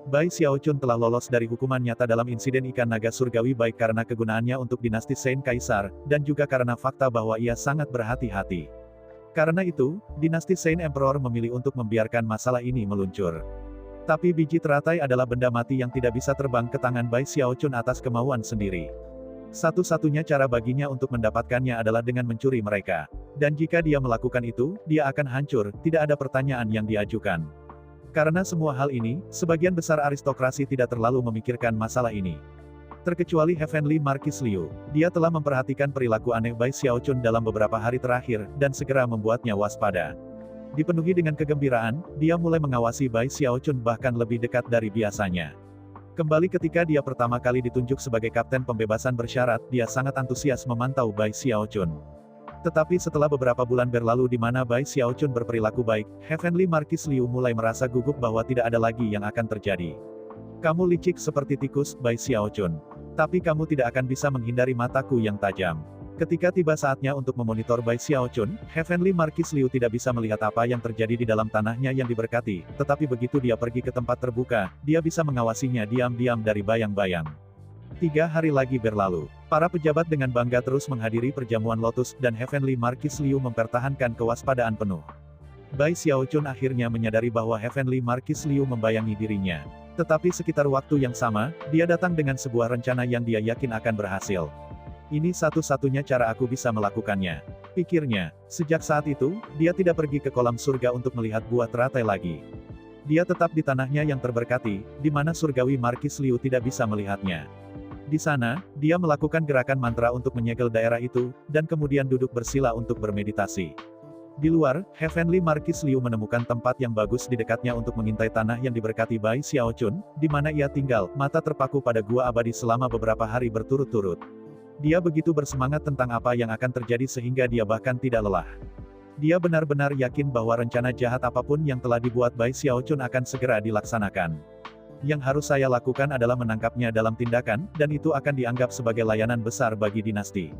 Bai Xiaochun telah lolos dari hukuman nyata dalam insiden ikan naga surgawi baik karena kegunaannya untuk dinasti Saint Kaisar, dan juga karena fakta bahwa ia sangat berhati-hati. Karena itu, dinasti Saint Emperor memilih untuk membiarkan masalah ini meluncur. Tapi biji teratai adalah benda mati yang tidak bisa terbang ke tangan Bai Xiaochun atas kemauan sendiri. Satu-satunya cara baginya untuk mendapatkannya adalah dengan mencuri mereka. Dan jika dia melakukan itu, dia akan hancur, tidak ada pertanyaan yang diajukan. Karena semua hal ini, sebagian besar aristokrasi tidak terlalu memikirkan masalah ini. Terkecuali Heavenly Marquis Liu, dia telah memperhatikan perilaku aneh Bai Xiaochun dalam beberapa hari terakhir, dan segera membuatnya waspada. Dipenuhi dengan kegembiraan, dia mulai mengawasi Bai Xiaochun bahkan lebih dekat dari biasanya. Kembali ketika dia pertama kali ditunjuk sebagai kapten pembebasan bersyarat, dia sangat antusias memantau Bai Xiaochun. Tetapi setelah beberapa bulan berlalu di mana Bai Xiaochun berperilaku baik, Heavenly Marquis Liu mulai merasa gugup bahwa tidak ada lagi yang akan terjadi. Kamu licik seperti tikus, Bai Xiaochun. Tapi kamu tidak akan bisa menghindari mataku yang tajam. Ketika tiba saatnya untuk memonitor Bai Xiaochun, Heavenly Marquis Liu tidak bisa melihat apa yang terjadi di dalam tanahnya yang diberkati, tetapi begitu dia pergi ke tempat terbuka, dia bisa mengawasinya diam-diam dari bayang-bayang. 3 hari lagi berlalu. Para pejabat dengan bangga terus menghadiri perjamuan lotus, dan Heavenly Marquis Liu mempertahankan kewaspadaan penuh. Bai Xiaochun akhirnya menyadari bahwa Heavenly Marquis Liu membayangi dirinya. Tetapi sekitar waktu yang sama, dia datang dengan sebuah rencana yang dia yakin akan berhasil. Ini satu-satunya cara aku bisa melakukannya, pikirnya. Sejak saat itu, dia tidak pergi ke kolam surga untuk melihat buah teratai lagi. Dia tetap di tanahnya yang terberkati, di mana surgawi Marquis Liu tidak bisa melihatnya. Di sana, dia melakukan gerakan mantra untuk menyegel daerah itu, dan kemudian duduk bersila untuk bermeditasi. Di luar, Heavenly Marquis Liu menemukan tempat yang bagus di dekatnya untuk mengintai tanah yang diberkati Bai Xiaochun, di mana ia tinggal, mata terpaku pada gua abadi selama beberapa hari berturut-turut. Dia begitu bersemangat tentang apa yang akan terjadi sehingga dia bahkan tidak lelah. Dia benar-benar yakin bahwa rencana jahat apapun yang telah dibuat Bai Xiaochun akan segera dilaksanakan. Yang harus saya lakukan adalah menangkapnya dalam tindakan, dan itu akan dianggap sebagai layanan besar bagi dinasti.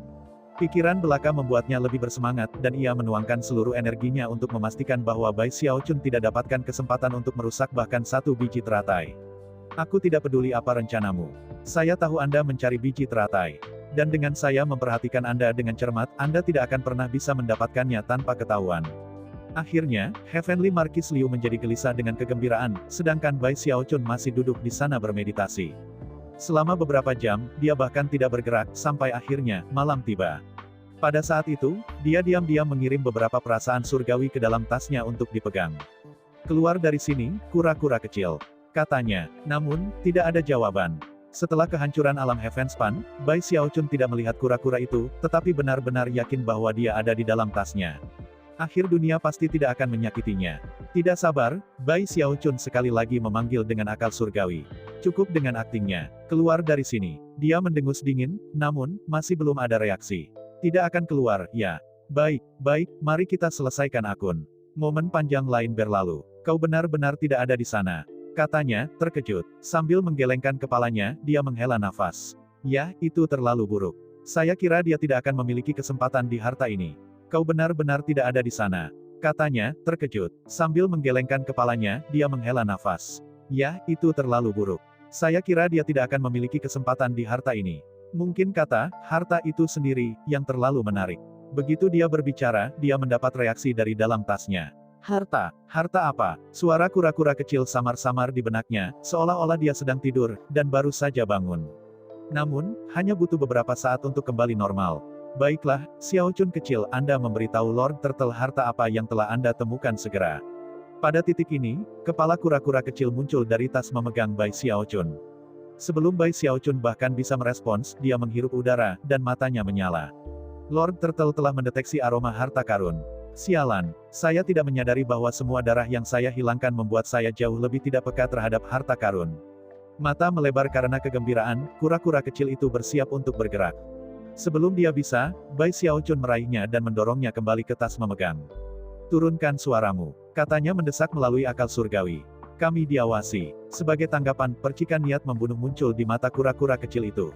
Pikiran belaka membuatnya lebih bersemangat, dan ia menuangkan seluruh energinya untuk memastikan bahwa Bai Xiaochun tidak dapatkan kesempatan untuk merusak bahkan satu biji teratai. Aku tidak peduli apa rencanamu. Saya tahu Anda mencari biji teratai. Dan dengan saya memperhatikan Anda dengan cermat, Anda tidak akan pernah bisa mendapatkannya tanpa ketahuan. Akhirnya, Heavenly Marquis Liu menjadi gelisah dengan kegembiraan, sedangkan Bai Xiaochun masih duduk di sana bermeditasi. Selama beberapa jam, dia bahkan tidak bergerak, sampai akhirnya, malam tiba. Pada saat itu, dia diam-diam mengirim beberapa perasaan surgawi ke dalam tasnya untuk dipegang. Keluar dari sini, kura-kura kecil, katanya. Namun, tidak ada jawaban. Setelah kehancuran alam Heavenspan, Bai Xiaochun tidak melihat kura-kura itu, tetapi benar-benar yakin bahwa dia ada di dalam tasnya. Akhir dunia pasti tidak akan menyakitinya. Tidak sabar, Bai Xiaochun sekali lagi memanggil dengan akal surgawi. Cukup dengan aktingnya. Keluar dari sini. Dia mendengus dingin, namun, masih belum ada reaksi. Tidak akan keluar, ya. Baik, mari kita selesaikan akun. Momen panjang lain berlalu. Kau benar-benar tidak ada di sana. Katanya, terkejut. Sambil menggelengkan kepalanya, dia menghela nafas. Ya, itu terlalu buruk. Saya kira dia tidak akan memiliki kesempatan di harta ini. Kau benar-benar tidak ada di sana. Katanya, terkejut. Sambil menggelengkan kepalanya, dia menghela nafas. Ya, itu terlalu buruk. Saya kira dia tidak akan memiliki kesempatan di harta ini. Mungkin kata, harta itu sendiri, yang terlalu menarik. Begitu dia berbicara, dia mendapat reaksi dari dalam tasnya. Harta, harta apa? Suara kura-kura kecil samar-samar di benaknya, seolah-olah dia sedang tidur, dan baru saja bangun. Namun, hanya butuh beberapa saat untuk kembali normal. Baiklah, Xiao Chun kecil, Anda memberitahu Lord Turtle harta apa yang telah Anda temukan segera. Pada titik ini, kepala kura-kura kecil muncul dari tas memegang Bai Xiao Chun. Sebelum Bai Xiao Chun bahkan bisa merespons, dia menghirup udara, dan matanya menyala. Lord Turtle telah mendeteksi aroma harta karun. Sialan, saya tidak menyadari bahwa semua darah yang saya hilangkan membuat saya jauh lebih tidak peka terhadap harta karun. Mata melebar karena kegembiraan, kura-kura kecil itu bersiap untuk bergerak. Sebelum dia bisa, Bai Xiao Chun meraihnya dan mendorongnya kembali ke tas memegang. Turunkan suaramu, katanya mendesak melalui akal surgawi. Kami diawasi. Sebagai tanggapan, percikan niat membunuh muncul di mata kura-kura kecil itu.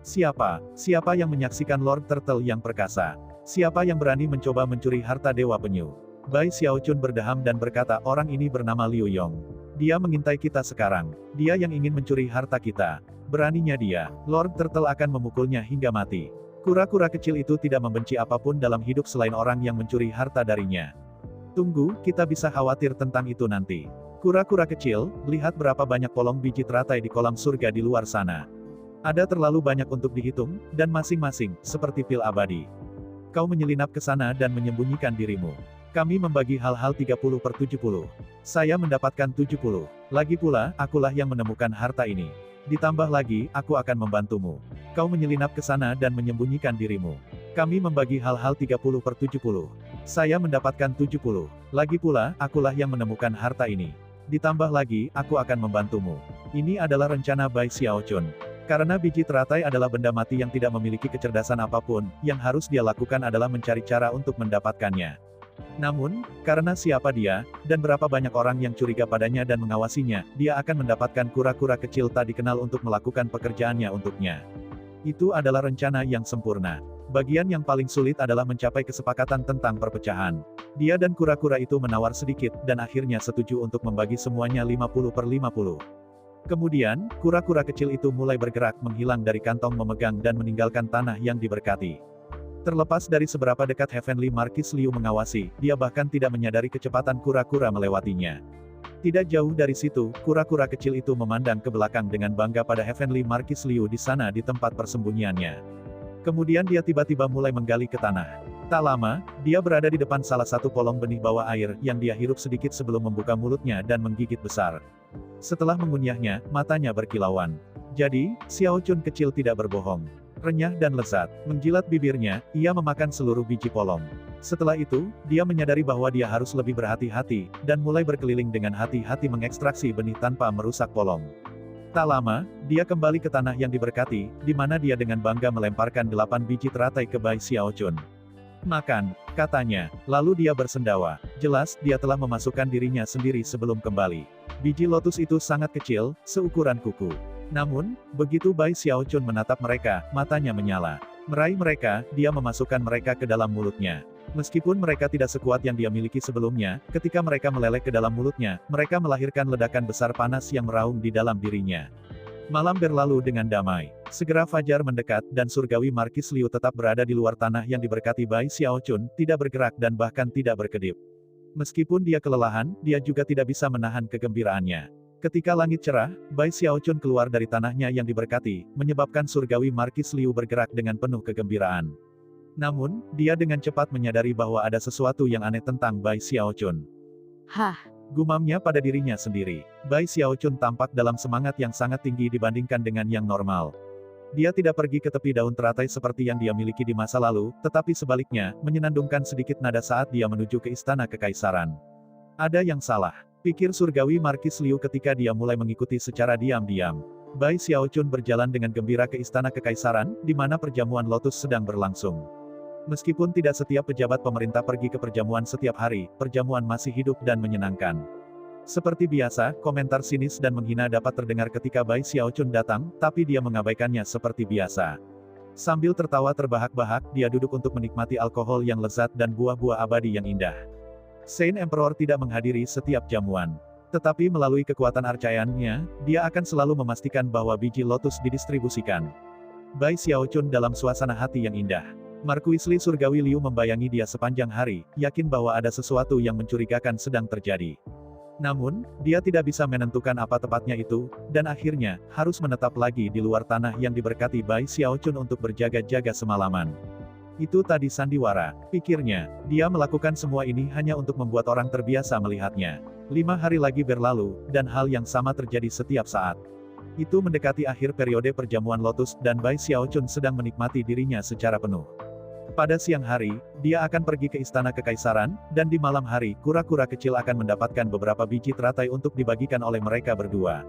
Siapa? Siapa yang menyaksikan Lord Turtle yang perkasa? Siapa yang berani mencoba mencuri harta Dewa Penyu? Bai Xiao Chun berdeham dan berkata, orang ini bernama Liu Yong. Dia mengintai kita sekarang. Dia yang ingin mencuri harta kita. Beraninya dia, Lord Turtle akan memukulnya hingga mati. Kura-kura kecil itu tidak membenci apapun dalam hidup selain orang yang mencuri harta darinya. Tunggu, kita bisa khawatir tentang itu nanti. Kura-kura kecil, lihat berapa banyak polong biji teratai di kolam surga di luar sana. Ada terlalu banyak untuk dihitung, dan masing-masing, seperti pil abadi. Kau menyelinap ke sana dan menyembunyikan dirimu. Kami membagi hal-hal 30/70. Saya mendapatkan 70. Lagi pula, akulah yang menemukan harta ini. Ditambah lagi, aku akan membantumu. Kau menyelinap ke sana dan menyembunyikan dirimu. Kami membagi hal-hal 30/70. Saya mendapatkan 70. Lagi pula, akulah yang menemukan harta ini. Ditambah lagi, aku akan membantumu. Ini adalah rencana Bai Xiao Chun. Karena biji teratai adalah benda mati yang tidak memiliki kecerdasan apapun, yang harus dia lakukan adalah mencari cara untuk mendapatkannya. Namun, karena siapa dia, dan berapa banyak orang yang curiga padanya dan mengawasinya, dia akan mendapatkan kura-kura kecil tak dikenal untuk melakukan pekerjaannya untuknya. Itu adalah rencana yang sempurna. Bagian yang paling sulit adalah mencapai kesepakatan tentang perpecahan. Dia dan kura-kura itu menawar sedikit, dan akhirnya setuju untuk membagi semuanya 50/50. Kemudian, kura-kura kecil itu mulai bergerak menghilang dari kantong memegang dan meninggalkan tanah yang diberkati. Terlepas dari seberapa dekat Heavenly Marquis Liu mengawasi, dia bahkan tidak menyadari kecepatan kura-kura melewatinya. Tidak jauh dari situ, kura-kura kecil itu memandang ke belakang dengan bangga pada Heavenly Marquis Liu di sana di tempat persembunyiannya. Kemudian dia tiba-tiba mulai menggali ke tanah. Tak lama, dia berada di depan salah satu polong benih bawah air, yang dia hirup sedikit sebelum membuka mulutnya dan menggigit besar. Setelah mengunyahnya, matanya berkilauan. Jadi, Xiao Chun kecil tidak berbohong. Renyah dan lezat, menjilat bibirnya, ia memakan seluruh biji polong. Setelah itu, dia menyadari bahwa dia harus lebih berhati-hati, dan mulai berkeliling dengan hati-hati mengekstraksi benih tanpa merusak polong. Tak lama, dia kembali ke tanah yang diberkati, di mana dia dengan bangga melemparkan 8 biji teratai ke Bai Xiao Chun. Makan, katanya, lalu dia bersendawa. Jelas, dia telah memasukkan dirinya sendiri sebelum kembali. Biji lotus itu sangat kecil, seukuran kuku. Namun, begitu Bai Xiao Chun menatap mereka, matanya menyala. Meraih mereka, dia memasukkan mereka ke dalam mulutnya. Meskipun mereka tidak sekuat yang dia miliki sebelumnya, ketika mereka meleleh ke dalam mulutnya, mereka melahirkan ledakan besar panas yang meraung di dalam dirinya. Malam berlalu dengan damai. Segera fajar mendekat, dan surgawi Marquis Liu tetap berada di luar tanah yang diberkati Bai Xiao Chun, tidak bergerak dan bahkan tidak berkedip. Meskipun dia kelelahan, dia juga tidak bisa menahan kegembiraannya. Ketika langit cerah, Bai Xiao Chun keluar dari tanahnya yang diberkati, menyebabkan surgawi Marquis Liu bergerak dengan penuh kegembiraan. Namun, dia dengan cepat menyadari bahwa ada sesuatu yang aneh tentang Bai Xiao Chun. Hah, Gumamnya pada dirinya sendiri. Bai Xiao Chun tampak dalam semangat yang sangat tinggi dibandingkan dengan yang normal. Dia tidak pergi ke tepi daun teratai seperti yang dia miliki di masa lalu, tetapi sebaliknya, menyenandungkan sedikit nada saat dia menuju ke istana kekaisaran. Ada yang salah, pikir surgawi Marquis Liu ketika dia mulai mengikuti secara diam-diam. Bai Xiao Chun berjalan dengan gembira ke istana kekaisaran, di mana perjamuan lotus sedang berlangsung. Meskipun tidak setiap pejabat pemerintah pergi ke perjamuan setiap hari, perjamuan masih hidup dan menyenangkan. Seperti biasa, komentar sinis dan menghina dapat terdengar ketika Bai Xiao Chun datang, tapi dia mengabaikannya seperti biasa. Sambil tertawa terbahak-bahak, dia duduk untuk menikmati alkohol yang lezat dan buah-buah abadi yang indah. Saint Emperor tidak menghadiri setiap jamuan. Tetapi melalui kekuatan arcayannya, dia akan selalu memastikan bahwa biji lotus didistribusikan. Bai Xiao Chun dalam suasana hati yang indah. Marquis Surgawi Liu membayangi dia sepanjang hari, yakin bahwa ada sesuatu yang mencurigakan sedang terjadi. Namun, dia tidak bisa menentukan apa tepatnya itu, dan akhirnya, harus menetap lagi di luar tanah yang diberkati Bai Xiaochun untuk berjaga-jaga semalaman. Itu tadi sandiwara, pikirnya. Dia melakukan semua ini hanya untuk membuat orang terbiasa melihatnya. 5 hari lagi berlalu, dan hal yang sama terjadi setiap saat. Itu mendekati akhir periode perjamuan lotus, dan Bai Xiaochun sedang menikmati dirinya secara penuh. Pada siang hari, dia akan pergi ke istana kekaisaran, dan di malam hari, kura-kura kecil akan mendapatkan beberapa biji teratai untuk dibagikan oleh mereka berdua.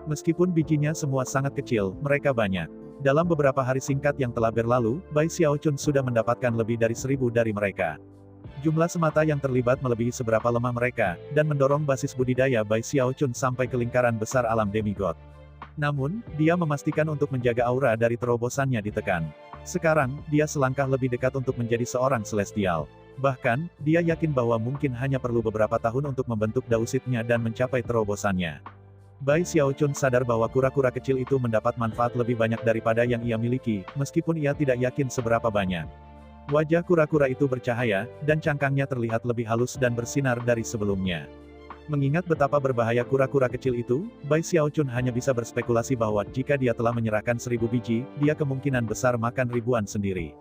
Meskipun bijinya semua sangat kecil, mereka banyak. Dalam beberapa hari singkat yang telah berlalu, Bai Xiaochun sudah mendapatkan lebih dari 1000 dari mereka. Jumlah semata yang terlibat melebihi seberapa lemah mereka, dan mendorong basis budidaya Bai Xiaochun sampai ke lingkaran besar alam demigod. Namun, dia memastikan untuk menjaga aura dari terobosannya ditekan. Sekarang, dia selangkah lebih dekat untuk menjadi seorang celestial. Bahkan, dia yakin bahwa mungkin hanya perlu beberapa tahun untuk membentuk dausitnya dan mencapai terobosannya. Bai Xiaochun sadar bahwa kura-kura kecil itu mendapat manfaat lebih banyak daripada yang ia miliki, meskipun ia tidak yakin seberapa banyak. Wajah kura-kura itu bercahaya, dan cangkangnya terlihat lebih halus dan bersinar dari sebelumnya. Mengingat betapa berbahaya kura-kura kecil itu, Bai Xiaochun hanya bisa berspekulasi bahwa jika dia telah menyerahkan 1000 biji, dia kemungkinan besar makan ribuan sendiri.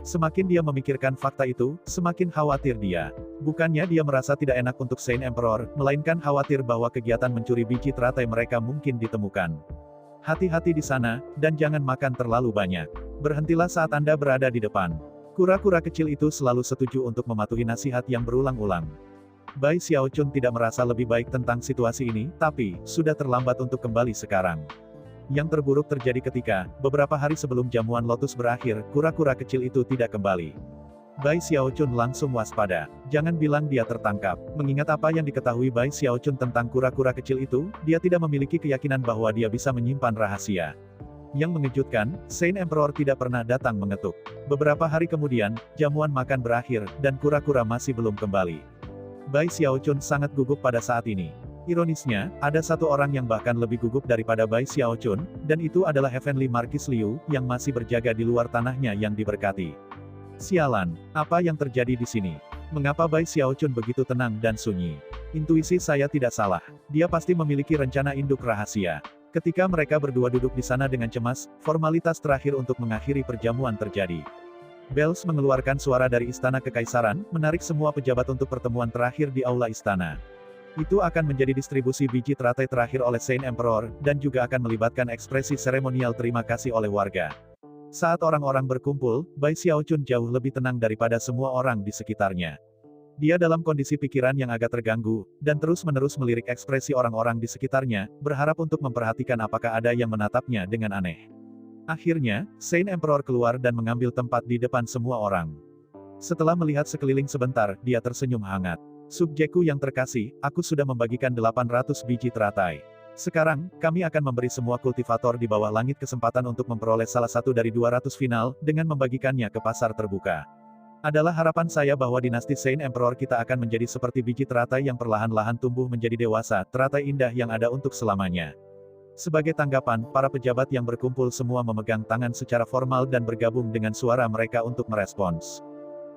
Semakin dia memikirkan fakta itu, semakin khawatir dia. Bukannya dia merasa tidak enak untuk Saint Emperor, melainkan khawatir bahwa kegiatan mencuri biji teratai mereka mungkin ditemukan. Hati-hati di sana, dan jangan makan terlalu banyak. Berhentilah saat Anda berada di depan. Kura-kura kecil itu selalu setuju untuk mematuhi nasihat yang berulang-ulang. Bai Xiaochun tidak merasa lebih baik tentang situasi ini, tapi, sudah terlambat untuk kembali sekarang. Yang terburuk terjadi ketika, beberapa hari sebelum jamuan lotus berakhir, kura-kura kecil itu tidak kembali. Bai Xiaochun langsung waspada. Jangan bilang dia tertangkap. Mengingat apa yang diketahui Bai Xiaochun tentang kura-kura kecil itu, dia tidak memiliki keyakinan bahwa dia bisa menyimpan rahasia. Yang mengejutkan, Saint Emperor tidak pernah datang mengetuk. Beberapa hari kemudian, jamuan makan berakhir, dan kura-kura masih belum kembali. Bai Xiaochun sangat gugup pada saat ini. Ironisnya, ada satu orang yang bahkan lebih gugup daripada Bai Xiaochun, dan itu adalah Heavenly Marquis Liu, yang masih berjaga di luar tanahnya yang diberkati. Sialan, apa yang terjadi di sini? Mengapa Bai Xiaochun begitu tenang dan sunyi? Intuisi saya tidak salah. Dia pasti memiliki rencana induk rahasia. Ketika mereka berdua duduk di sana dengan cemas, formalitas terakhir untuk mengakhiri perjamuan terjadi. Bells mengeluarkan suara dari istana kekaisaran, menarik semua pejabat untuk pertemuan terakhir di aula istana. Itu akan menjadi distribusi biji teratai terakhir oleh Saint Emperor, dan juga akan melibatkan ekspresi seremonial terima kasih oleh warga. Saat orang-orang berkumpul, Bai Xiaochun jauh lebih tenang daripada semua orang di sekitarnya. Dia dalam kondisi pikiran yang agak terganggu, dan terus-menerus melirik ekspresi orang-orang di sekitarnya, berharap untuk memperhatikan apakah ada yang menatapnya dengan aneh. Akhirnya, Saint Emperor keluar dan mengambil tempat di depan semua orang. Setelah melihat sekeliling sebentar, dia tersenyum hangat. Subjekku yang terkasih, aku sudah membagikan 800 biji teratai. Sekarang, kami akan memberi semua kultivator di bawah langit kesempatan untuk memperoleh salah satu dari 200 final, dengan membagikannya ke pasar terbuka. Adalah harapan saya bahwa dinasti Saint Emperor kita akan menjadi seperti biji teratai yang perlahan-lahan tumbuh menjadi dewasa, teratai indah yang ada untuk selamanya. Sebagai tanggapan, para pejabat yang berkumpul semua memegang tangan secara formal dan bergabung dengan suara mereka untuk merespons.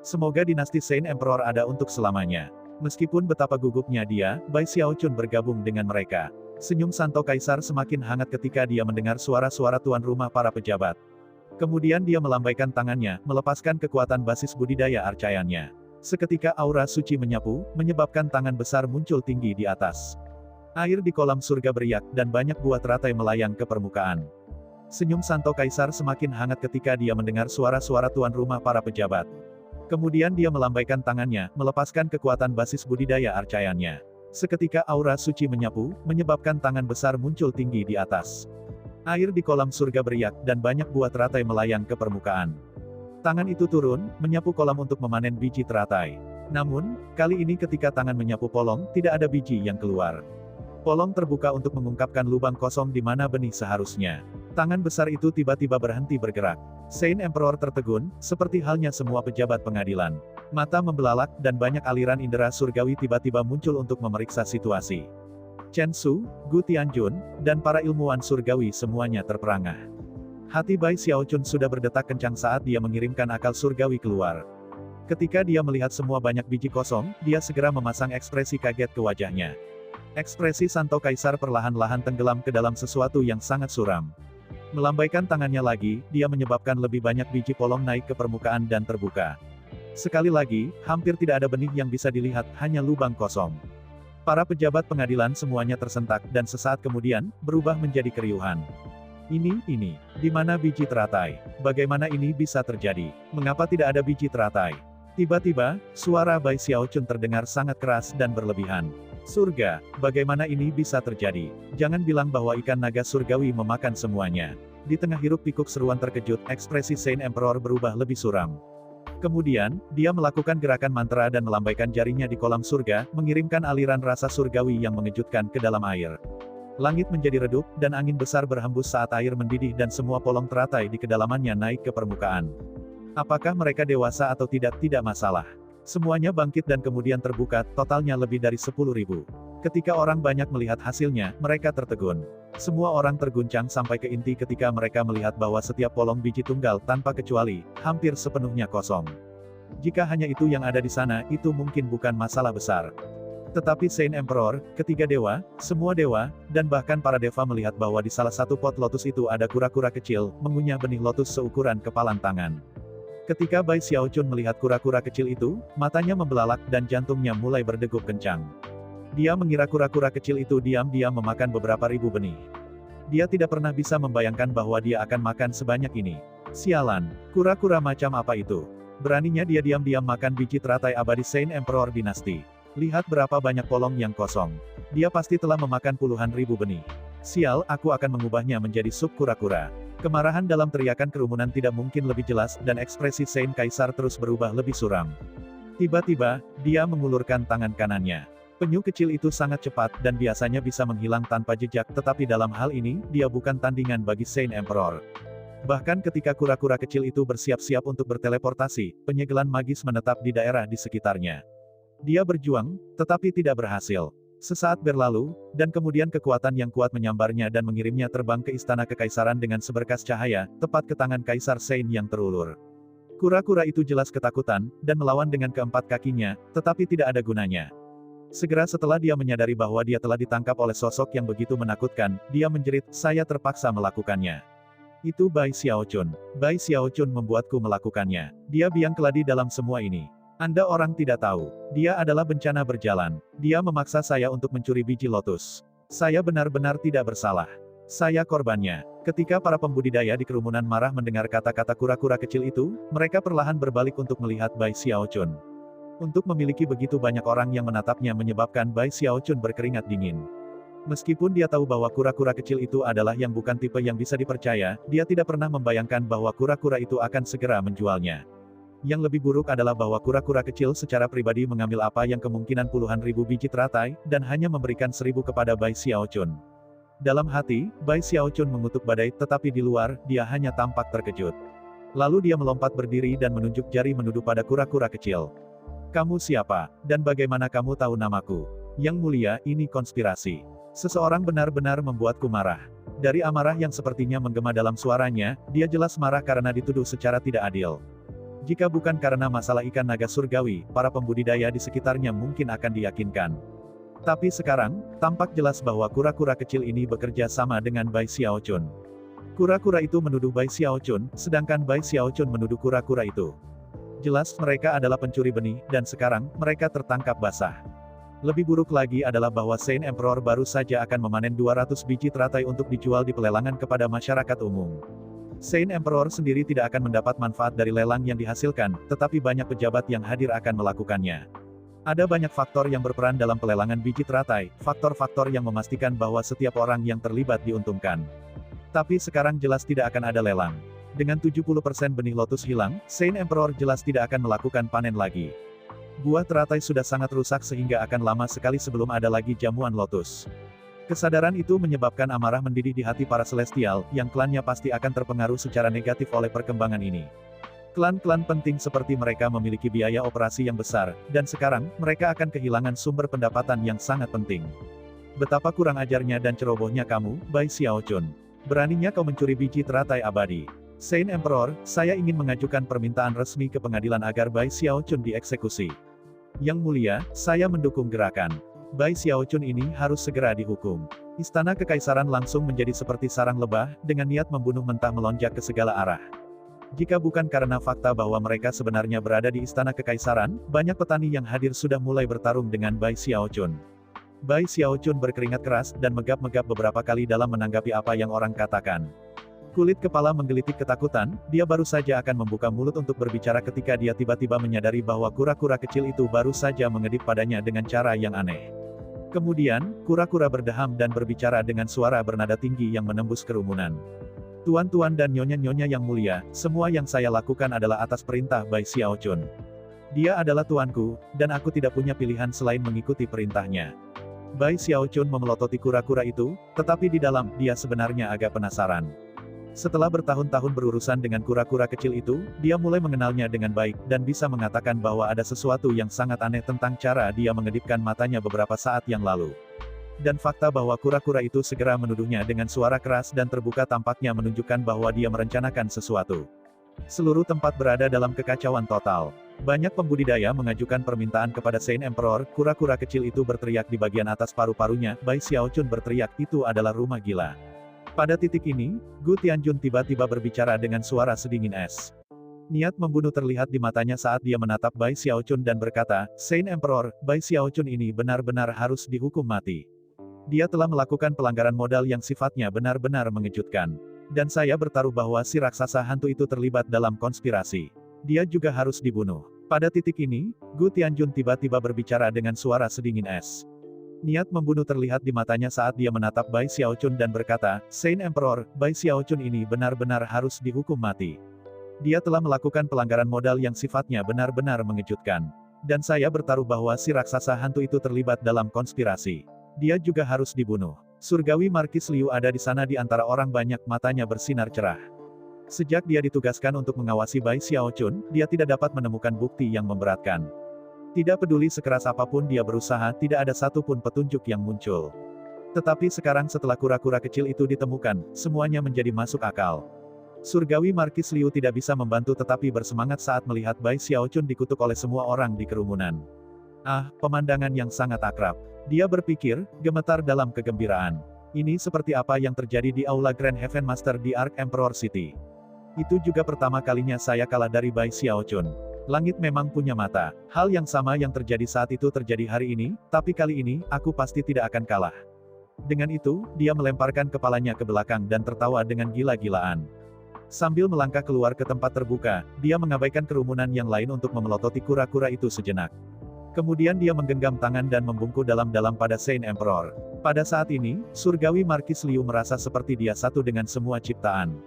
Semoga dinasti Saint Emperor ada untuk selamanya. Meskipun betapa gugupnya dia, Bai Xiaochun bergabung dengan mereka. Senyum Santo Kaisar semakin hangat ketika dia mendengar suara-suara tuan rumah para pejabat. Kemudian dia melambaikan tangannya, melepaskan kekuatan basis budidaya arcayannya. Seketika aura suci menyapu, menyebabkan tangan besar muncul tinggi di atas. Air di kolam surga beriak, dan banyak buah teratai melayang ke permukaan. Senyum Santo Kaisar semakin hangat ketika dia mendengar suara-suara tuan rumah para pejabat. Kemudian dia melambaikan tangannya, melepaskan kekuatan basis budidaya arcayannya. Seketika aura suci menyapu, menyebabkan tangan besar muncul tinggi di atas. Air di kolam surga beriak, dan banyak buah teratai melayang ke permukaan. Tangan itu turun, menyapu kolam untuk memanen biji teratai. Namun, kali ini ketika tangan menyapu polong, tidak ada biji yang keluar. Polong terbuka untuk mengungkapkan lubang kosong di mana benih seharusnya. Tangan besar itu tiba-tiba berhenti bergerak. Saint Emperor tertegun, seperti halnya semua pejabat pengadilan. Mata membelalak, dan banyak aliran indera surgawi tiba-tiba muncul untuk memeriksa situasi. Chen Su, Gu Tianjun, dan para ilmuwan surgawi semuanya terperangah. Hati Bai Xiaochun sudah berdetak kencang saat dia mengirimkan akal surgawi keluar. Ketika dia melihat semua banyak biji kosong, dia segera memasang ekspresi kaget ke wajahnya. Ekspresi Santo Kaisar perlahan-lahan tenggelam ke dalam sesuatu yang sangat suram. Melambaikan tangannya lagi, dia menyebabkan lebih banyak biji polong naik ke permukaan dan terbuka. Sekali lagi, hampir tidak ada benih yang bisa dilihat, hanya lubang kosong. Para pejabat pengadilan semuanya tersentak, dan sesaat kemudian, berubah menjadi keriuhan. Ini, di mana biji teratai? Bagaimana ini bisa terjadi? Mengapa tidak ada biji teratai? Tiba-tiba, suara Bai Xiaochun terdengar sangat keras dan berlebihan. Surga, bagaimana ini bisa terjadi? Jangan bilang bahwa ikan naga surgawi memakan semuanya. Di tengah hiruk pikuk seruan terkejut, ekspresi Saint Emperor berubah lebih suram. Kemudian, dia melakukan gerakan mantra dan melambaikan jarinya di kolam surga, mengirimkan aliran rasa surgawi yang mengejutkan ke dalam air. Langit menjadi redup, dan angin besar berhembus saat air mendidih dan semua polong teratai di kedalamannya naik ke permukaan. Apakah mereka dewasa atau tidak masalah. Semuanya bangkit dan kemudian terbuka, totalnya lebih dari 10.000. Ketika orang banyak melihat hasilnya, mereka tertegun. Semua orang terguncang sampai ke inti ketika mereka melihat bahwa setiap polong biji tunggal tanpa kecuali, hampir sepenuhnya kosong. Jika hanya itu yang ada di sana, itu mungkin bukan masalah besar. Tetapi Saint Emperor, ketiga dewa, semua dewa, dan bahkan para deva melihat bahwa di salah satu pot lotus itu ada kura-kura kecil, mengunyah benih lotus seukuran kepalan tangan. Ketika Bai Xiaochun melihat kura-kura kecil itu, matanya membelalak dan jantungnya mulai berdegup kencang. Dia mengira kura-kura kecil itu diam-diam memakan beberapa ribu benih. Dia tidak pernah bisa membayangkan bahwa dia akan makan sebanyak ini. Sialan, kura-kura macam apa itu? Beraninya dia diam-diam makan biji teratai abadi Saint Emperor dinasti. Lihat berapa banyak polong yang kosong. Dia pasti telah memakan puluhan ribu benih. Sial, aku akan mengubahnya menjadi sup kura-kura. Kemarahan dalam teriakan kerumunan tidak mungkin lebih jelas, dan ekspresi Saint Kaisar terus berubah lebih suram. Tiba-tiba, dia mengulurkan tangan kanannya. Penyu kecil itu sangat cepat, dan biasanya bisa menghilang tanpa jejak, tetapi dalam hal ini, dia bukan tandingan bagi Saint Emperor. Bahkan ketika kura-kura kecil itu bersiap-siap untuk berteleportasi, penyegelan magis menetap di daerah di sekitarnya. Dia berjuang, tetapi tidak berhasil. Sesaat berlalu, dan kemudian kekuatan yang kuat menyambarnya dan mengirimnya terbang ke istana kekaisaran dengan seberkas cahaya, tepat ke tangan Kaisar Saint yang terulur. Kura-kura itu jelas ketakutan, dan melawan dengan keempat kakinya, tetapi tidak ada gunanya. Segera setelah dia menyadari bahwa dia telah ditangkap oleh sosok yang begitu menakutkan, dia menjerit, "Saya terpaksa melakukannya. Itu Bai Xiaochun. Bai Xiaochun membuatku melakukannya. Dia biang keladi dalam semua ini. Anda orang tidak tahu. Dia adalah bencana berjalan. Dia memaksa saya untuk mencuri biji lotus. Saya benar-benar tidak bersalah. Saya korbannya." Ketika para pembudidaya di kerumunan marah mendengar kata-kata kura-kura kecil itu, mereka perlahan berbalik untuk melihat Bai Xiaochun. Untuk memiliki begitu banyak orang yang menatapnya menyebabkan Bai Xiaochun berkeringat dingin. Meskipun dia tahu bahwa kura-kura kecil itu adalah yang bukan tipe yang bisa dipercaya, dia tidak pernah membayangkan bahwa kura-kura itu akan segera menjualnya. Yang lebih buruk adalah bahwa kura-kura kecil secara pribadi mengambil apa yang kemungkinan puluhan ribu biji teratai, dan hanya memberikan 1000 kepada Bai Xiaochun. Dalam hati, Bai Xiaochun mengutuk badai, tetapi di luar, dia hanya tampak terkejut. Lalu dia melompat berdiri dan menunjuk jari menuduh pada kura-kura kecil. "Kamu siapa? Dan bagaimana kamu tahu namaku?" "Yang mulia, ini konspirasi. Seseorang benar-benar membuatku marah." Dari amarah yang sepertinya menggema dalam suaranya, dia jelas marah karena dituduh secara tidak adil. Jika bukan karena masalah ikan naga surgawi, para pembudidaya di sekitarnya mungkin akan diyakinkan. Tapi sekarang, tampak jelas bahwa kura-kura kecil ini bekerja sama dengan Bai Xiaochun. Kura-kura itu menuduh Bai Xiaochun, sedangkan Bai Xiaochun menuduh kura-kura itu. Jelas mereka adalah pencuri benih, dan sekarang, mereka tertangkap basah. Lebih buruk lagi adalah bahwa Saint Emperor baru saja akan memanen 200 biji teratai untuk dijual di pelelangan kepada masyarakat umum. Saint Emperor sendiri tidak akan mendapat manfaat dari lelang yang dihasilkan, tetapi banyak pejabat yang hadir akan melakukannya. Ada banyak faktor yang berperan dalam pelelangan biji teratai, faktor-faktor yang memastikan bahwa setiap orang yang terlibat diuntungkan. Tapi sekarang jelas tidak akan ada lelang. Dengan 70% benih lotus hilang, Saint Emperor jelas tidak akan melakukan panen lagi. Buah teratai sudah sangat rusak sehingga akan lama sekali sebelum ada lagi jamuan lotus. Kesadaran itu menyebabkan amarah mendidih di hati para celestial, yang klannya pasti akan terpengaruh secara negatif oleh perkembangan ini. Klan-klan penting seperti mereka memiliki biaya operasi yang besar, dan sekarang, mereka akan kehilangan sumber pendapatan yang sangat penting. Betapa kurang ajarnya dan cerobohnya kamu, Bai Xiaochun. Beraninya kau mencuri biji teratai abadi. Saint Emperor, saya ingin mengajukan permintaan resmi ke pengadilan agar Bai Xiaochun dieksekusi. Yang mulia, saya mendukung gerakan. Bai Xiaochun ini harus segera dihukum. Istana Kekaisaran langsung menjadi seperti sarang lebah, dengan niat membunuh mentah melonjak ke segala arah. Jika bukan karena fakta bahwa mereka sebenarnya berada di Istana Kekaisaran, banyak petani yang hadir sudah mulai bertarung dengan Bai Xiaochun. Bai Xiaochun berkeringat keras, dan megap-megap beberapa kali dalam menanggapi apa yang orang katakan. Kulit kepala menggelitik ketakutan, dia baru saja akan membuka mulut untuk berbicara ketika dia tiba-tiba menyadari bahwa kura-kura kecil itu baru saja mengedip padanya dengan cara yang aneh. Kemudian, kura-kura berdeham dan berbicara dengan suara bernada tinggi yang menembus kerumunan. Tuan-tuan dan nyonya-nyonya yang mulia, semua yang saya lakukan adalah atas perintah Bai Xiaochun. Dia adalah tuanku, dan aku tidak punya pilihan selain mengikuti perintahnya. Bai Xiaochun memelototi kura-kura itu, tetapi di dalam, dia sebenarnya agak penasaran. Setelah bertahun-tahun berurusan dengan kura-kura kecil itu, dia mulai mengenalnya dengan baik, dan bisa mengatakan bahwa ada sesuatu yang sangat aneh tentang cara dia mengedipkan matanya beberapa saat yang lalu. Dan fakta bahwa kura-kura itu segera menuduhnya dengan suara keras dan terbuka tampaknya menunjukkan bahwa dia merencanakan sesuatu. Seluruh tempat berada dalam kekacauan total. Banyak pembudidaya mengajukan permintaan kepada Saint Emperor, kura-kura kecil itu berteriak di bagian atas paru-parunya, Bai Xiaochun berteriak, itu adalah rumah gila. Pada titik ini, Gu Tianjun tiba-tiba berbicara dengan suara sedingin es. Niat membunuh terlihat di matanya saat dia menatap Bai Xiaochun dan berkata, Saint Emperor, Bai Xiaochun ini benar-benar harus dihukum mati. Dia telah melakukan pelanggaran modal yang sifatnya benar-benar mengejutkan. Dan saya bertaruh bahwa si raksasa hantu itu terlibat dalam konspirasi. Dia juga harus dibunuh. Pada titik ini, Gu Tianjun tiba-tiba berbicara dengan suara sedingin es. Niat membunuh terlihat di matanya saat dia menatap Bai Xiaochun dan berkata, Saint Emperor, Bai Xiaochun ini benar-benar harus dihukum mati. Dia telah melakukan pelanggaran modal yang sifatnya benar-benar mengejutkan. Dan saya bertaruh bahwa si raksasa hantu itu terlibat dalam konspirasi. Dia juga harus dibunuh. Surgawi Markis Liu ada di sana di antara orang banyak, matanya bersinar cerah. Sejak dia ditugaskan untuk mengawasi Bai Xiaochun, dia tidak dapat menemukan bukti yang memberatkan. Tidak peduli sekeras apapun dia berusaha, tidak ada satupun petunjuk yang muncul. Tetapi sekarang setelah kura-kura kecil itu ditemukan, semuanya menjadi masuk akal. Surgawi Markis Liu tidak bisa membantu tetapi bersemangat saat melihat Bai Xiaochun dikutuk oleh semua orang di kerumunan. Ah, pemandangan yang sangat akrab. Dia berpikir, gemetar dalam kegembiraan. Ini seperti apa yang terjadi di Aula Grand Heaven Master di Ark Emperor City. Itu juga pertama kalinya saya kalah dari Bai Xiaochun. Langit memang punya mata. Hal yang sama yang terjadi saat itu terjadi hari ini, tapi kali ini, aku pasti tidak akan kalah. Dengan itu, dia melemparkan kepalanya ke belakang dan tertawa dengan gila-gilaan. Sambil melangkah keluar ke tempat terbuka, dia mengabaikan kerumunan yang lain untuk memelototi kura-kura itu sejenak. Kemudian dia menggenggam tangan dan membungkuk dalam-dalam pada Saint Emperor. Pada saat ini, Surgawi Markis Liu merasa seperti dia satu dengan semua ciptaan.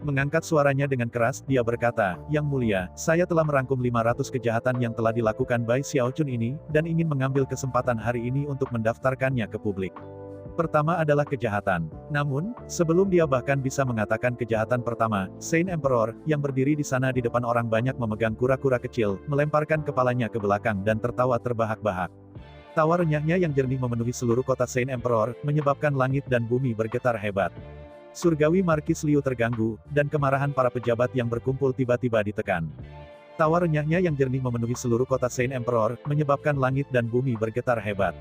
Mengangkat suaranya dengan keras, dia berkata, Yang mulia, saya telah merangkum 500 kejahatan yang telah dilakukan Bai Xiaochun ini, dan ingin mengambil kesempatan hari ini untuk mendaftarkannya ke publik. Pertama adalah kejahatan. Namun, sebelum dia bahkan bisa mengatakan kejahatan pertama, Saint Emperor, yang berdiri di sana di depan orang banyak memegang kura-kura kecil, melemparkan kepalanya ke belakang dan tertawa terbahak-bahak. Tawa renyahnya yang jernih memenuhi seluruh kota Saint Emperor, menyebabkan langit dan bumi bergetar hebat. Surgawi Markis Liu terganggu, dan kemarahan para pejabat yang berkumpul tiba-tiba ditekan. Tawa renyahnya yang jernih memenuhi seluruh kota Saint Emperor, menyebabkan langit dan bumi bergetar hebat.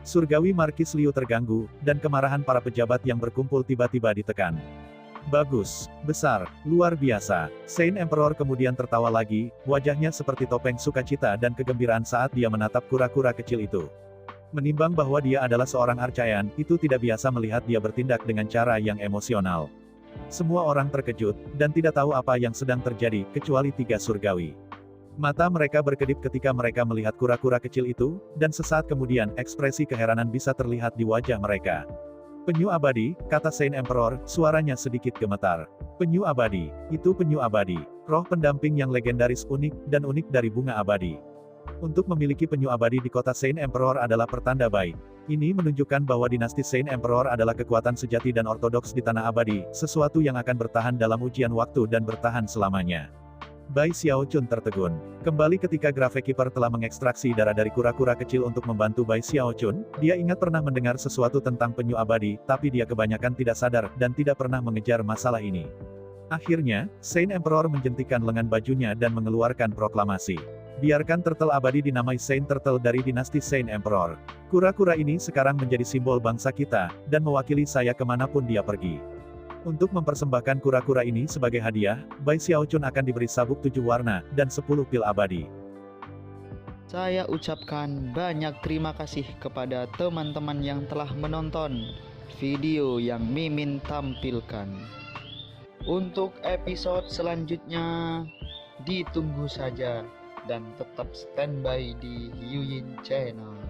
Surgawi Markis Liu terganggu, dan kemarahan para pejabat yang berkumpul tiba-tiba ditekan. Bagus, besar, luar biasa. Saint Emperor kemudian tertawa lagi, wajahnya seperti topeng sukacita dan kegembiraan saat dia menatap kura-kura kecil itu. Menimbang bahwa dia adalah seorang arcayan, itu tidak biasa melihat dia bertindak dengan cara yang emosional. Semua orang terkejut, dan tidak tahu apa yang sedang terjadi, kecuali 3 surgawi. Mata mereka berkedip ketika mereka melihat kura-kura kecil itu, dan sesaat kemudian, ekspresi keheranan bisa terlihat di wajah mereka. Penyu abadi, kata Saint Emperor, suaranya sedikit gemetar. Penyu abadi, itu penyu abadi. Roh pendamping yang legendaris unik, dan unik dari bunga abadi. Untuk memiliki penyu abadi di kota Saint Emperor adalah pertanda baik. Ini menunjukkan bahwa dinasti Saint Emperor adalah kekuatan sejati dan ortodoks di tanah abadi, sesuatu yang akan bertahan dalam ujian waktu dan bertahan selamanya. Bai Xiaochun tertegun. Kembali ketika Gravekeeper telah mengekstraksi darah dari kura-kura kecil untuk membantu Bai Xiaochun, dia ingat pernah mendengar sesuatu tentang penyu abadi, tapi dia kebanyakan tidak sadar, dan tidak pernah mengejar masalah ini. Akhirnya, Saint Emperor menjentikan lengan bajunya dan mengeluarkan proklamasi. Biarkan turtle abadi dinamai Saint Turtle dari dinasti Saint Emperor. Kura-kura ini sekarang menjadi simbol bangsa kita, dan mewakili saya kemanapun dia pergi. Untuk mempersembahkan kura-kura ini sebagai hadiah, Bai Xiaochun akan diberi sabuk 7 warna, dan 10 pil abadi. Saya ucapkan banyak terima kasih kepada teman-teman yang telah menonton video yang Mimin tampilkan. Untuk episode selanjutnya, ditunggu saja dan tetap standby di Yuyin Channel.